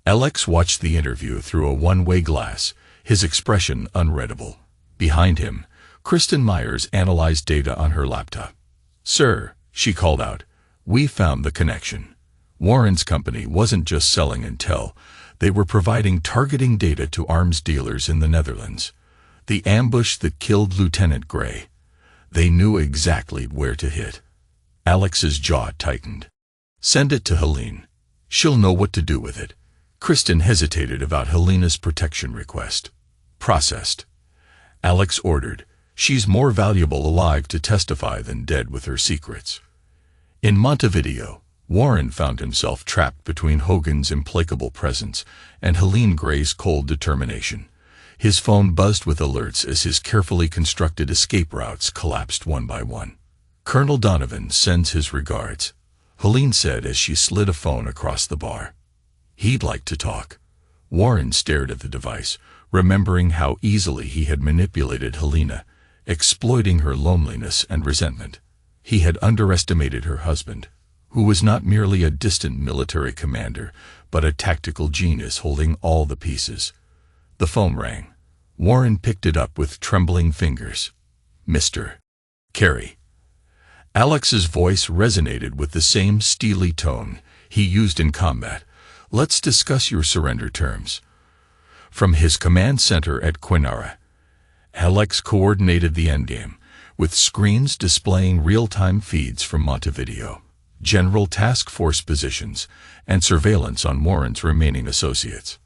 Alex watched the interview through a one-way glass, his expression unreadable. Behind him, Kristen Myers analyzed data on her laptop. "Sir," she called out, "we found the connection." Warren's company wasn't just selling intel, they were providing targeting data to arms dealers in the Netherlands. The ambush that killed Lieutenant Gray. They knew exactly where to hit. Alex's jaw tightened. Send it to Helene. She'll know what to do with it. Kristen hesitated about Helena's protection request. Processed. Alex ordered. She's more valuable alive to testify than dead with her secrets. In Montevideo, Warren found himself trapped between Hogan's implacable presence and Helene Gray's cold determination. His phone buzzed with alerts as his carefully constructed escape routes collapsed one by one. Colonel Donovan sends his regards, Helene said as she slid a phone across the bar. He'd like to talk. Warren stared at the device, remembering how easily he had manipulated Helena, exploiting her loneliness and resentment. He had underestimated her husband, who was not merely a distant military commander, but a tactical genius holding all the pieces. The phone rang. Warren picked it up with trembling fingers. Mr. Carey. Alex's voice resonated with the same steely tone he used in combat. Let's discuss your surrender terms. From his command center at Quinara, Alex coordinated the endgame, with screens displaying real-time feeds from Montevideo, general task force positions, and surveillance on Warren's remaining associates.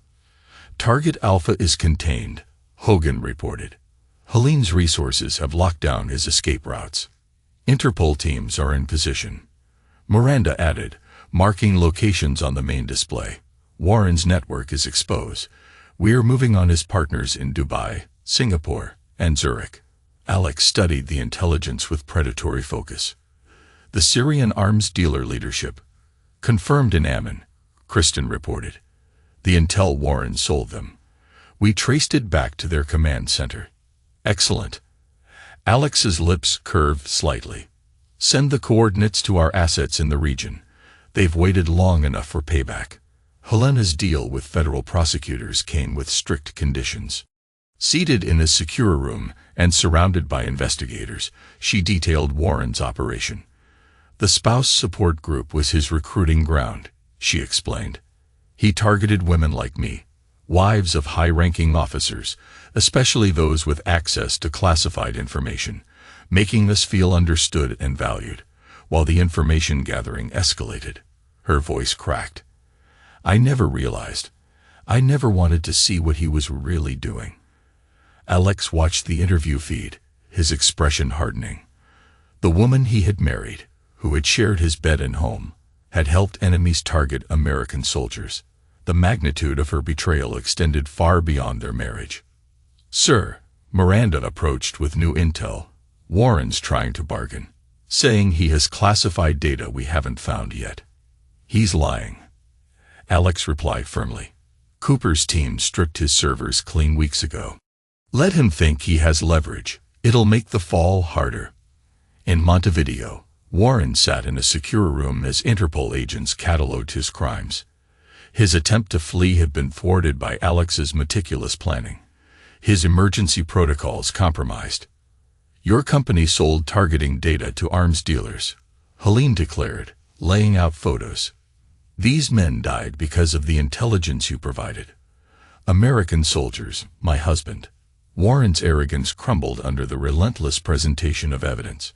Target Alpha is contained, Hogan reported. Helene's resources have locked down his escape routes. Interpol teams are in position. Miranda added, marking locations on the main display. Warren's network is exposed. We're moving on his partners in Dubai, Singapore, and Zurich. Alex studied the intelligence with predatory focus. The Syrian arms dealer leadership. Confirmed in Amman, Kristen reported. The intel Warren sold them. We traced it back to their command center. Excellent. Alex's lips curved slightly. Send the coordinates to our assets in the region. They've waited long enough for payback. Helena's deal with federal prosecutors came with strict conditions. Seated in a secure room and surrounded by investigators, she detailed Warren's operation. The spouse support group was his recruiting ground, she explained. He targeted women like me, wives of high-ranking officers, especially those with access to classified information, making us feel understood and valued, while the information gathering escalated. Her voice cracked. I never realized. I never wanted to see what he was really doing. Alex watched the interview feed, his expression hardening. The woman he had married, who had shared his bed and home, had helped enemies target American soldiers. The magnitude of her betrayal extended far beyond their marriage. Sir, Miranda approached with new intel. Warren's trying to bargain, saying he has classified data we haven't found yet. He's lying. Alex replied firmly. Cooper's team stripped his servers clean weeks ago. Let him think he has leverage. It'll make the fall harder. In Montevideo, Warren sat in a secure room as Interpol agents cataloged his crimes. His attempt to flee had been thwarted by Alex's meticulous planning. His emergency protocols compromised. Your company sold targeting data to arms dealers, Helene declared, laying out photos. These men died because of the intelligence you provided. American soldiers, my husband. Warren's arrogance crumbled under the relentless presentation of evidence.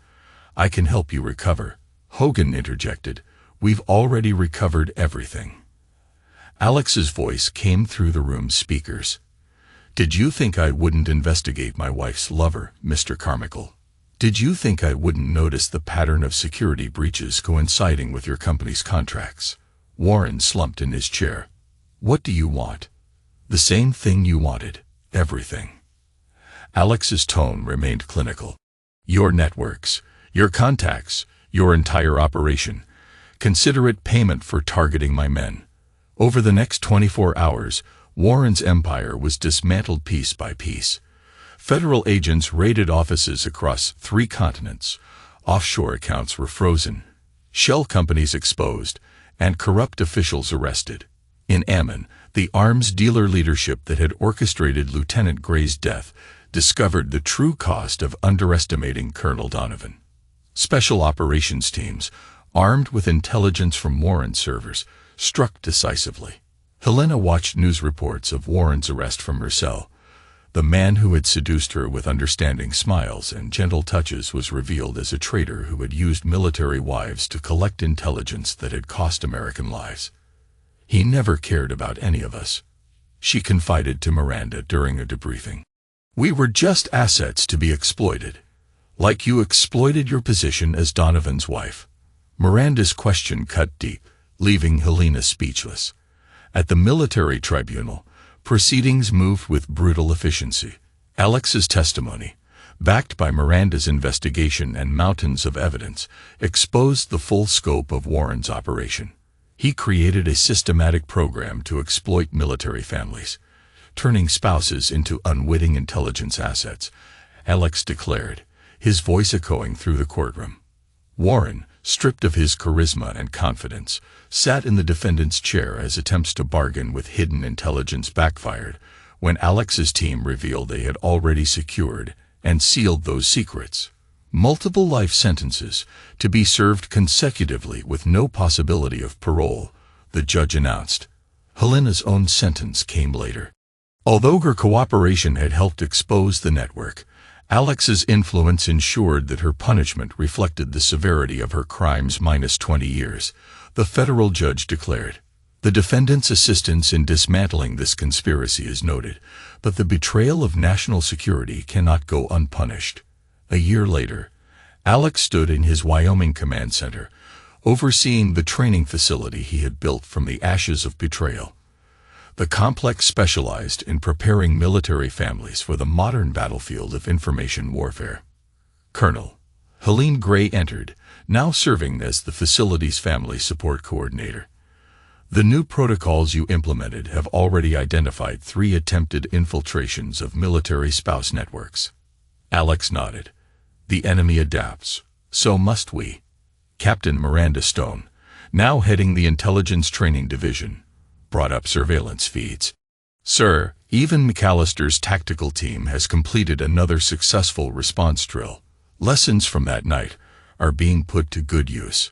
I can help you recover, Hogan interjected. We've already recovered everything. Alex's voice came through the room's speakers. Did you think I wouldn't investigate my wife's lover, Mr. Carmichael? Did you think I wouldn't notice the pattern of security breaches coinciding with your company's contracts? Warren slumped in his chair. What do you want? The same thing you wanted, everything. Alex's tone remained clinical. Your networks, your contacts, your entire operation. Consider it payment for targeting my men. Over the next 24 hours, Warren's empire was dismantled piece by piece. Federal agents raided offices across 3 continents. Offshore accounts were frozen, shell companies exposed, and corrupt officials arrested. In Amman, the arms dealer leadership that had orchestrated Lieutenant Gray's death discovered the true cost of underestimating Colonel Donovan. Special operations teams, armed with intelligence from Warren servers, struck decisively. Helena watched news reports of Warren's arrest from her cell. The man who had seduced her with understanding smiles and gentle touches was revealed as a traitor who had used military wives to collect intelligence that had cost American lives. "He never cared about any of us," she confided to Miranda during a debriefing. "We were just assets to be exploited, like you exploited your position as Donovan's wife." Miranda's question cut deep, leaving Helena speechless. At the military tribunal, proceedings moved with brutal efficiency. Alex's testimony, backed by Miranda's investigation and mountains of evidence, exposed the full scope of Warren's operation. He created a systematic program to exploit military families, turning spouses into unwitting intelligence assets, Alex declared, his voice echoing through the courtroom. Warren, stripped of his charisma and confidence, sat in the defendant's chair as attempts to bargain with hidden intelligence backfired when Alex's team revealed they had already secured and sealed those secrets. Multiple life sentences, to be served consecutively with no possibility of parole, the judge announced. Helena's own sentence came later. Although her cooperation had helped expose the network, Alex's influence ensured that her punishment reflected the severity of her crimes minus 20 years, the federal judge declared. The defendant's assistance in dismantling this conspiracy is noted, but the betrayal of national security cannot go unpunished. A year later, Alex stood in his Wyoming command center, overseeing the training facility he had built from the ashes of betrayal. The complex specialized in preparing military families for the modern battlefield of information warfare. Colonel Helene Gray entered, now serving as the facility's family support coordinator. "The new protocols you implemented have already identified 3 attempted infiltrations of military spouse networks." Alex nodded. "The enemy adapts. So must we." Captain Miranda Stone, now heading the Intelligence Training Division, brought up surveillance feeds. "Sir, even McAllister's tactical team has completed another successful response drill. Lessons from that night are being put to good use."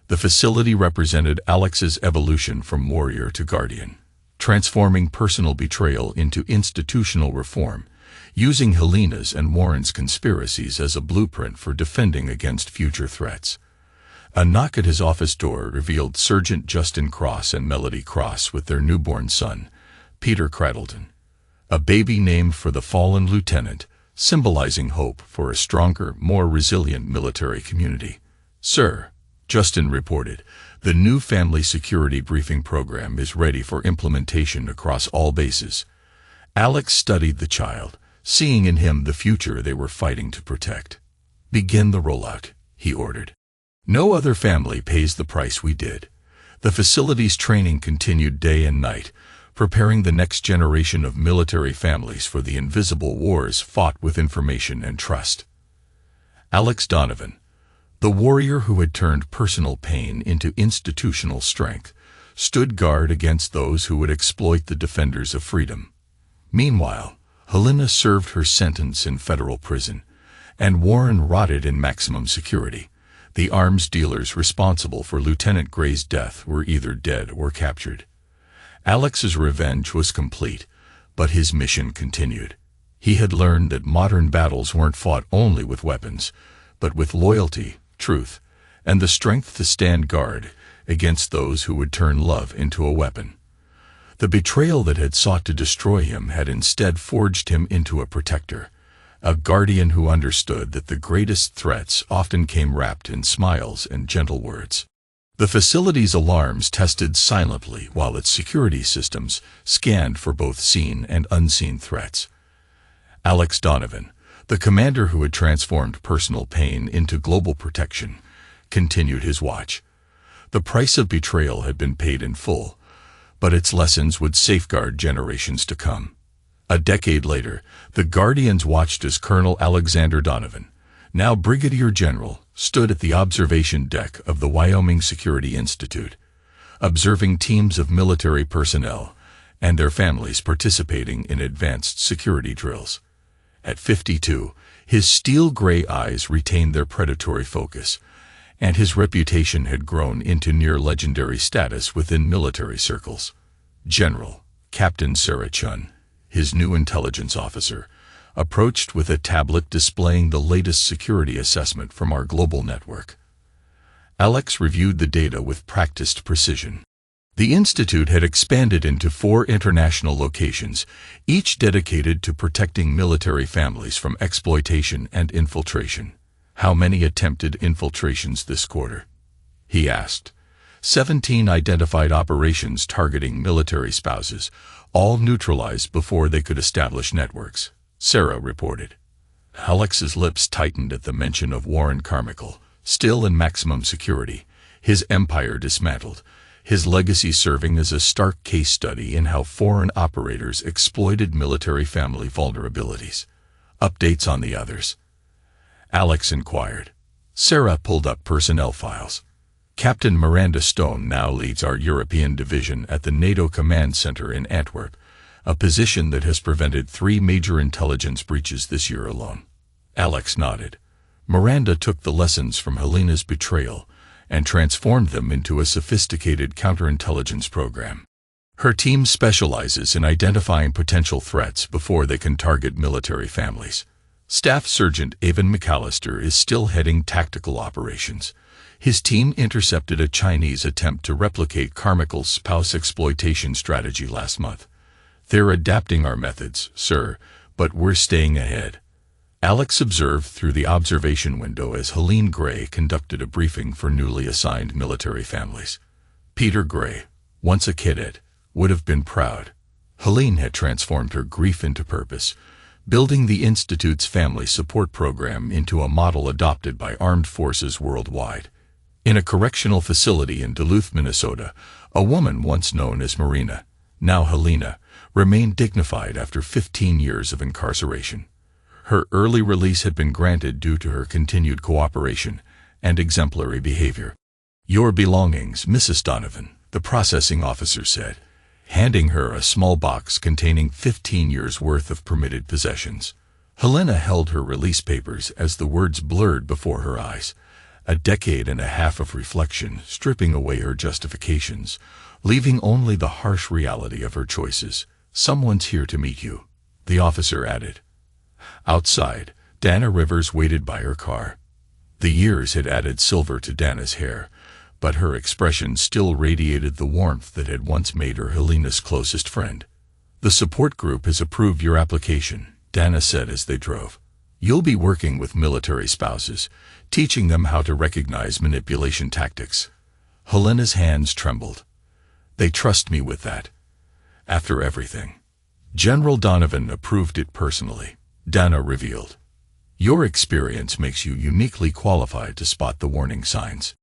The facility represented Alex's evolution from warrior to guardian, transforming personal betrayal into institutional reform, using Helena's and Warren's conspiracies as a blueprint for defending against future threats. A knock at his office door revealed Sergeant Justin Cross and Melody Cross with their newborn son, Peter Craddleton, a baby named for the fallen lieutenant, symbolizing hope for a stronger, more resilient military community. "Sir," Justin reported, "the new family security briefing program is ready for implementation across all bases." Alex studied the child, seeing in him the future they were fighting to protect. "Begin the rollout," he ordered. "No other family pays the price we did." The facility's training continued day and night, preparing the next generation of military families for the invisible wars fought with information and trust. Alex Donovan, the warrior who had turned personal pain into institutional strength, stood guard against those who would exploit the defenders of freedom. Meanwhile, Helena served her sentence in federal prison, and Warren rotted in maximum security. The arms dealers responsible for Lieutenant Gray's death were either dead or captured. Alex's revenge was complete, but his mission continued. He had learned that modern battles weren't fought only with weapons, but with loyalty, truth, and the strength to stand guard against those who would turn love into a weapon. The betrayal that had sought to destroy him had instead forged him into a protector, a guardian who understood that the greatest threats often came wrapped in smiles and gentle words. The facility's alarms tested silently while its security systems scanned for both seen and unseen threats. Alex Donovan, the commander who had transformed personal pain into global protection, continued his watch. The price of betrayal had been paid in full, but its lessons would safeguard generations to come. A decade later, the Guardians watched as Colonel Alexander Donovan, now Brigadier General, stood at the observation deck of the Wyoming Security Institute, observing teams of military personnel and their families participating in advanced security drills. At 52, his steel-gray eyes retained their predatory focus, and his reputation had grown into near-legendary status within military circles. "General," Captain Sarah Chun, his new intelligence officer, approached with a tablet displaying the latest security assessment from our global network. Alex reviewed the data with practiced precision. The Institute had expanded into 4 international locations, each dedicated to protecting military families from exploitation and infiltration. "How many attempted infiltrations this quarter?" he asked. 17 identified operations targeting military spouses, all neutralized before they could establish networks, Sarah reported. Alex's lips tightened at the mention of Warren Carmichael, still in maximum security, his empire dismantled, his legacy serving as a stark case study in how foreign operators exploited military family vulnerabilities. "Updates on the others?" Alex inquired. Sarah pulled up personnel files. Captain Miranda Stone now leads our European division at the NATO Command Center in Antwerp, a position that has prevented 3 major intelligence breaches this year alone. Alex nodded. Miranda took the lessons from Helena's betrayal and transformed them into a sophisticated counterintelligence program. Her team specializes in identifying potential threats before they can target military families. Staff Sergeant Avon McAllister is still heading tactical operations. His team intercepted a Chinese attempt to replicate Carmichael's spouse exploitation strategy last month. "They're adapting our methods, sir, but we're staying ahead." Alex observed through the observation window as Helene Gray conducted a briefing for newly assigned military families. Peter Gray, once a cadet, would have been proud. Helene had transformed her grief into purpose, building the Institute's family support program into a model adopted by armed forces worldwide. In a correctional facility in Duluth, Minnesota, a woman once known as Marina, now Helena, remained dignified after 15 years of incarceration. Her early release had been granted due to her continued cooperation and exemplary behavior. "Your belongings, Mrs. Donovan," the processing officer said, handing her a small box containing 15 years' worth of permitted possessions. Helena held her release papers as the words blurred before her eyes. A decade and a half of reflection, stripping away her justifications, leaving only the harsh reality of her choices. "Someone's here to meet you," the officer added. Outside, Dana Rivers waited by her car. The years had added silver to Dana's hair, but her expression still radiated the warmth that had once made her Helena's closest friend. "The support group has approved your application," Dana said as they drove. "You'll be working with military spouses, teaching them how to recognize manipulation tactics." Helena's hands trembled. "They trust me with that. After everything." General Donovan approved it personally, Dana revealed. "Your experience makes you uniquely qualified to spot the warning signs.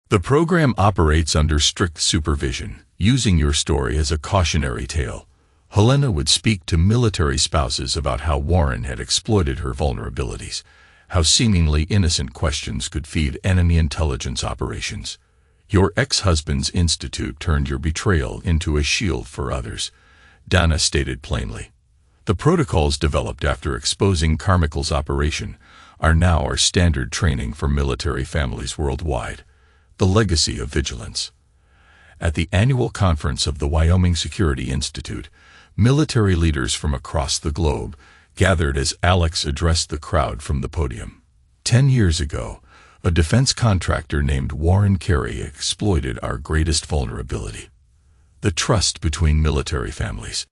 The program operates under strict supervision, using your story as a cautionary tale." Helena would speak to military spouses about how Warren had exploited her vulnerabilities, how seemingly innocent questions could feed enemy intelligence operations. "Your ex-husband's institute turned your betrayal into a shield for others," Dana stated plainly. "The protocols developed after exposing Carmichael's operation are now our standard training for military families worldwide. The legacy of vigilance." At the annual conference of the Wyoming Security Institute, military leaders from across the globe gathered as Alex addressed the crowd from the podium. 10 years ago, a defense contractor named Warren Carey exploited our greatest vulnerability: the trust between military families.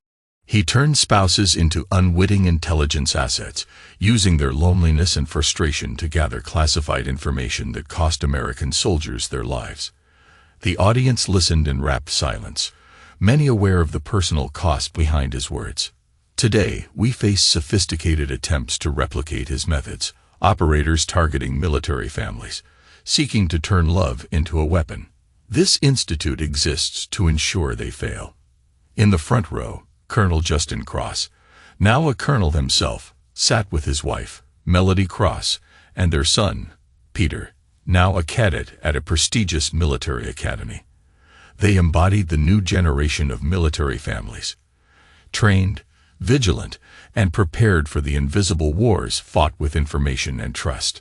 He turned spouses into unwitting intelligence assets, using their loneliness and frustration to gather classified information that cost American soldiers their lives. The audience listened in rapt silence, many aware of the personal cost behind his words. Today, we face sophisticated attempts to replicate his methods, operators targeting military families, seeking to turn love into a weapon. This institute exists to ensure they fail. In the front row, Colonel Justin Cross, now a colonel himself, sat with his wife, Melody Cross, and their son, Peter, now a cadet at a prestigious military academy. They embodied the new generation of military families, trained, vigilant, and prepared for the invisible wars fought with information and trust.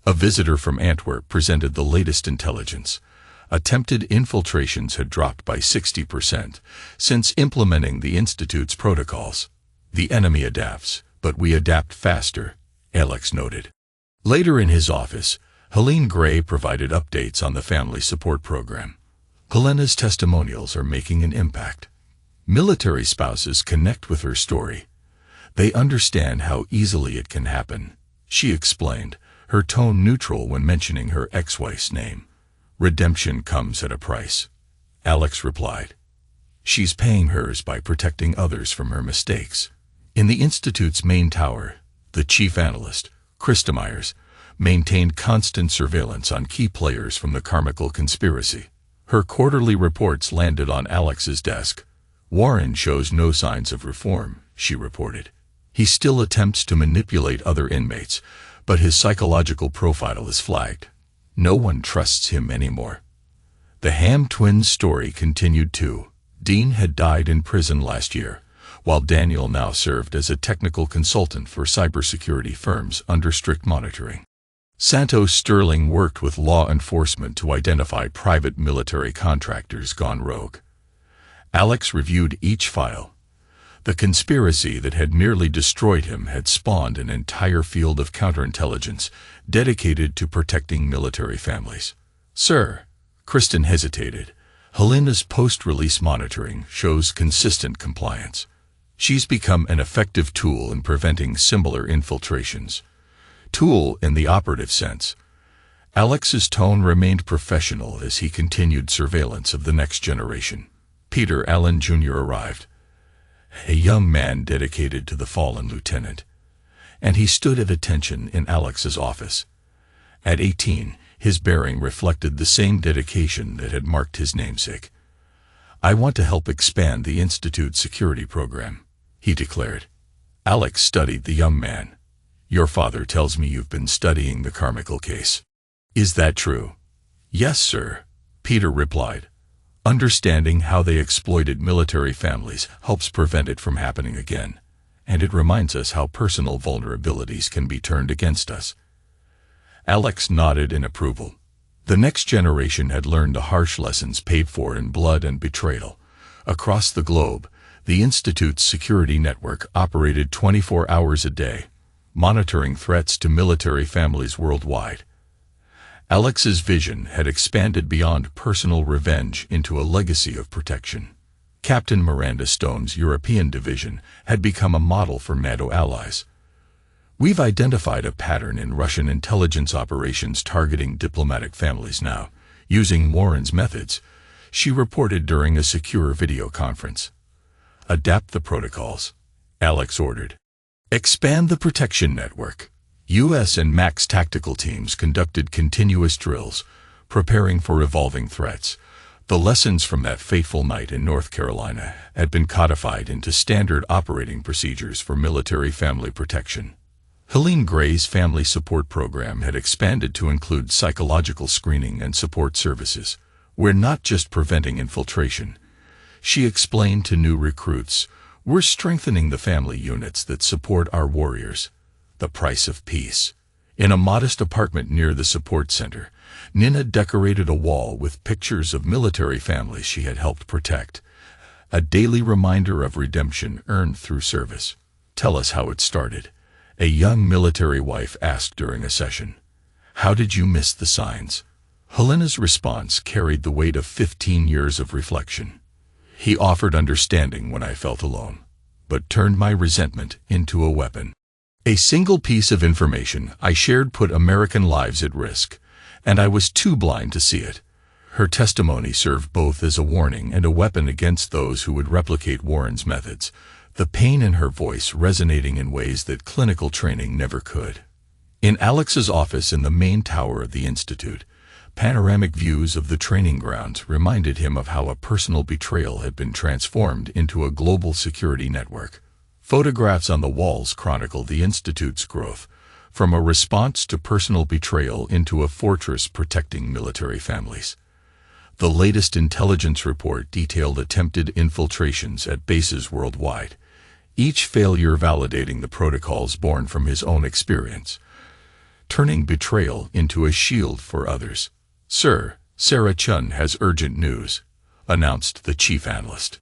A visitor from Antwerp presented the latest intelligence. Attempted infiltrations had dropped by 60% since implementing the Institute's protocols. The enemy adapts, but we adapt faster, Alex noted. Later in his office, Helene Gray provided updates on the family support program. Helena's testimonials are making an impact. Military spouses connect with her story. They understand how easily it can happen, she explained, her tone neutral when mentioning her ex-wife's name. Redemption comes at a price, Alex replied. She's paying hers by protecting others from her mistakes. In the Institute's main tower, the chief analyst, Krista Myers, maintained constant surveillance on key players from the Carmichael conspiracy. Her quarterly reports landed on Alex's desk. Warren shows no signs of reform, she reported. He still attempts to manipulate other inmates, but his psychological profile is flagged. No one trusts him anymore. The Ham twins' story continued too. Dean had died in prison last year, while Daniel now served as a technical consultant for cybersecurity firms under strict monitoring. Santos Sterling worked with law enforcement to identify private military contractors gone rogue. Alex reviewed each file. The conspiracy that had nearly destroyed him had spawned an entire field of counterintelligence dedicated to protecting military families. Sir, Kristen hesitated. Helena's post-release monitoring shows consistent compliance. She's become an effective tool in preventing similar infiltrations. Tool in the operative sense. Alex's tone remained professional as he continued surveillance of the next generation. Peter Allen Jr. arrived, a young man dedicated to the fallen lieutenant, and he stood at attention in Alex's office. At 18, his bearing reflected the same dedication that had marked his namesake. I want to help expand the Institute's security program, he declared. Alex studied the young man. Your father tells me you've been studying the Carmichael case. Is that true? Yes, sir, Peter replied. Understanding how they exploited military families helps prevent it from happening again, and it reminds us how personal vulnerabilities can be turned against us. Alex nodded in approval. The next generation had learned the harsh lessons paid for in blood and betrayal. Across the globe, the Institute's security network operated 24 hours a day, monitoring threats to military families worldwide. Alex's vision had expanded beyond personal revenge into a legacy of protection. Captain Miranda Stone's European division had become a model for NATO allies. We've identified a pattern in Russian intelligence operations targeting diplomatic families now, using Warren's methods, she reported during a secure video conference. Adapt the protocols, Alex ordered. Expand the protection network. U.S. and MAX tactical teams conducted continuous drills, preparing for evolving threats. The lessons from that fateful night in North Carolina had been codified into standard operating procedures for military family protection. Helene Gray's family support program had expanded to include psychological screening and support services. We're not just preventing infiltration, she explained to new recruits. We're strengthening the family units that support our warriors. The price of peace. In a modest apartment near the support center, Nina decorated a wall with pictures of military families she had helped protect, a daily reminder of redemption earned through service. Tell us how it started, a young military wife asked during a session. How did you miss the signs? Helena's response carried the weight of 15 years of reflection. He offered understanding when I felt alone, but turned my resentment into a weapon. A single piece of information I shared put American lives at risk, and I was too blind to see it. Her testimony served both as a warning and a weapon against those who would replicate Warren's methods, the pain in her voice resonating in ways that clinical training never could. In Alex's office in the main tower of the Institute, panoramic views of the training grounds reminded him of how a personal betrayal had been transformed into a global security network. Photographs on the walls chronicle the Institute's growth, from a response to personal betrayal into a fortress protecting military families. The latest intelligence report detailed attempted infiltrations at bases worldwide, each failure validating the protocols born from his own experience, turning betrayal into a shield for others. Sir, Sarah Chun has urgent news, announced the chief analyst.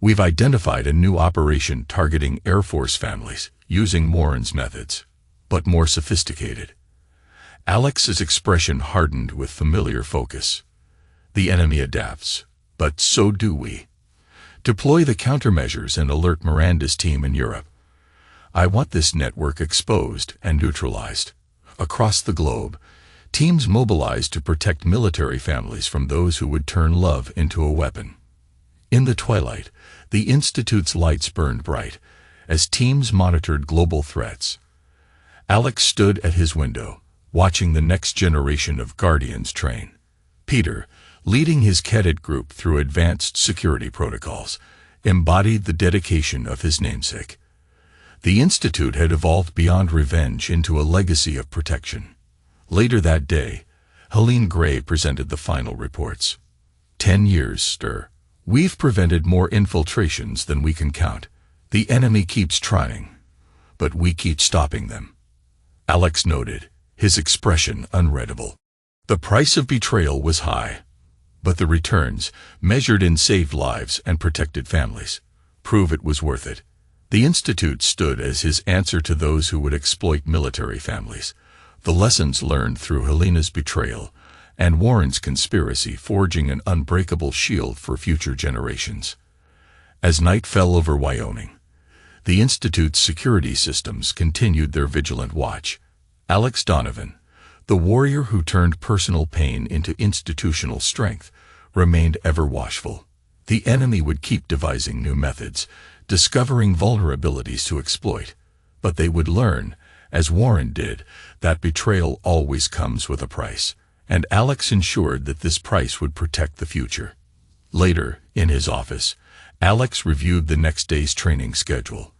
We've identified a new operation targeting Air Force families, using Warren's methods, but more sophisticated. Alex's expression hardened with familiar focus. The enemy adapts, but so do we. Deploy the countermeasures and alert Miranda's team in Europe. I want this network exposed and neutralized. Across the globe, teams mobilized to protect military families from those who would turn love into a weapon. In the twilight, the Institute's lights burned bright as teams monitored global threats. Alex stood at his window, watching the next generation of Guardians train. Peter, leading his cadet group through advanced security protocols, embodied the dedication of his namesake. The Institute had evolved beyond revenge into a legacy of protection. Later that day, Helene Gray presented the final reports. 10 years, sir. We've prevented more infiltrations than we can count. The enemy keeps trying, but we keep stopping them. Alex noted, his expression unreadable. The price of betrayal was high, but the returns, measured in saved lives and protected families, prove it was worth it. The Institute stood as his answer to those who would exploit military families. The lessons learned through Helena's betrayal and Warren's conspiracy forging an unbreakable shield for future generations. As night fell over Wyoming, the Institute's security systems continued their vigilant watch. Alex Donovan, the warrior who turned personal pain into institutional strength, remained ever watchful. The enemy would keep devising new methods, discovering vulnerabilities to exploit, but they would learn, as Warren did, that betrayal always comes with a price, and Alex ensured that this price would protect the future. Later, in his office, Alex reviewed the next day's training schedule.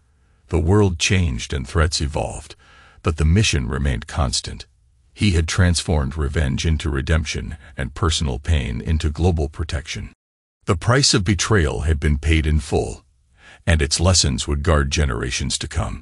The world changed and threats evolved, but the mission remained constant. He had transformed revenge into redemption and personal pain into global protection. The price of betrayal had been paid in full, and its lessons would guard generations to come.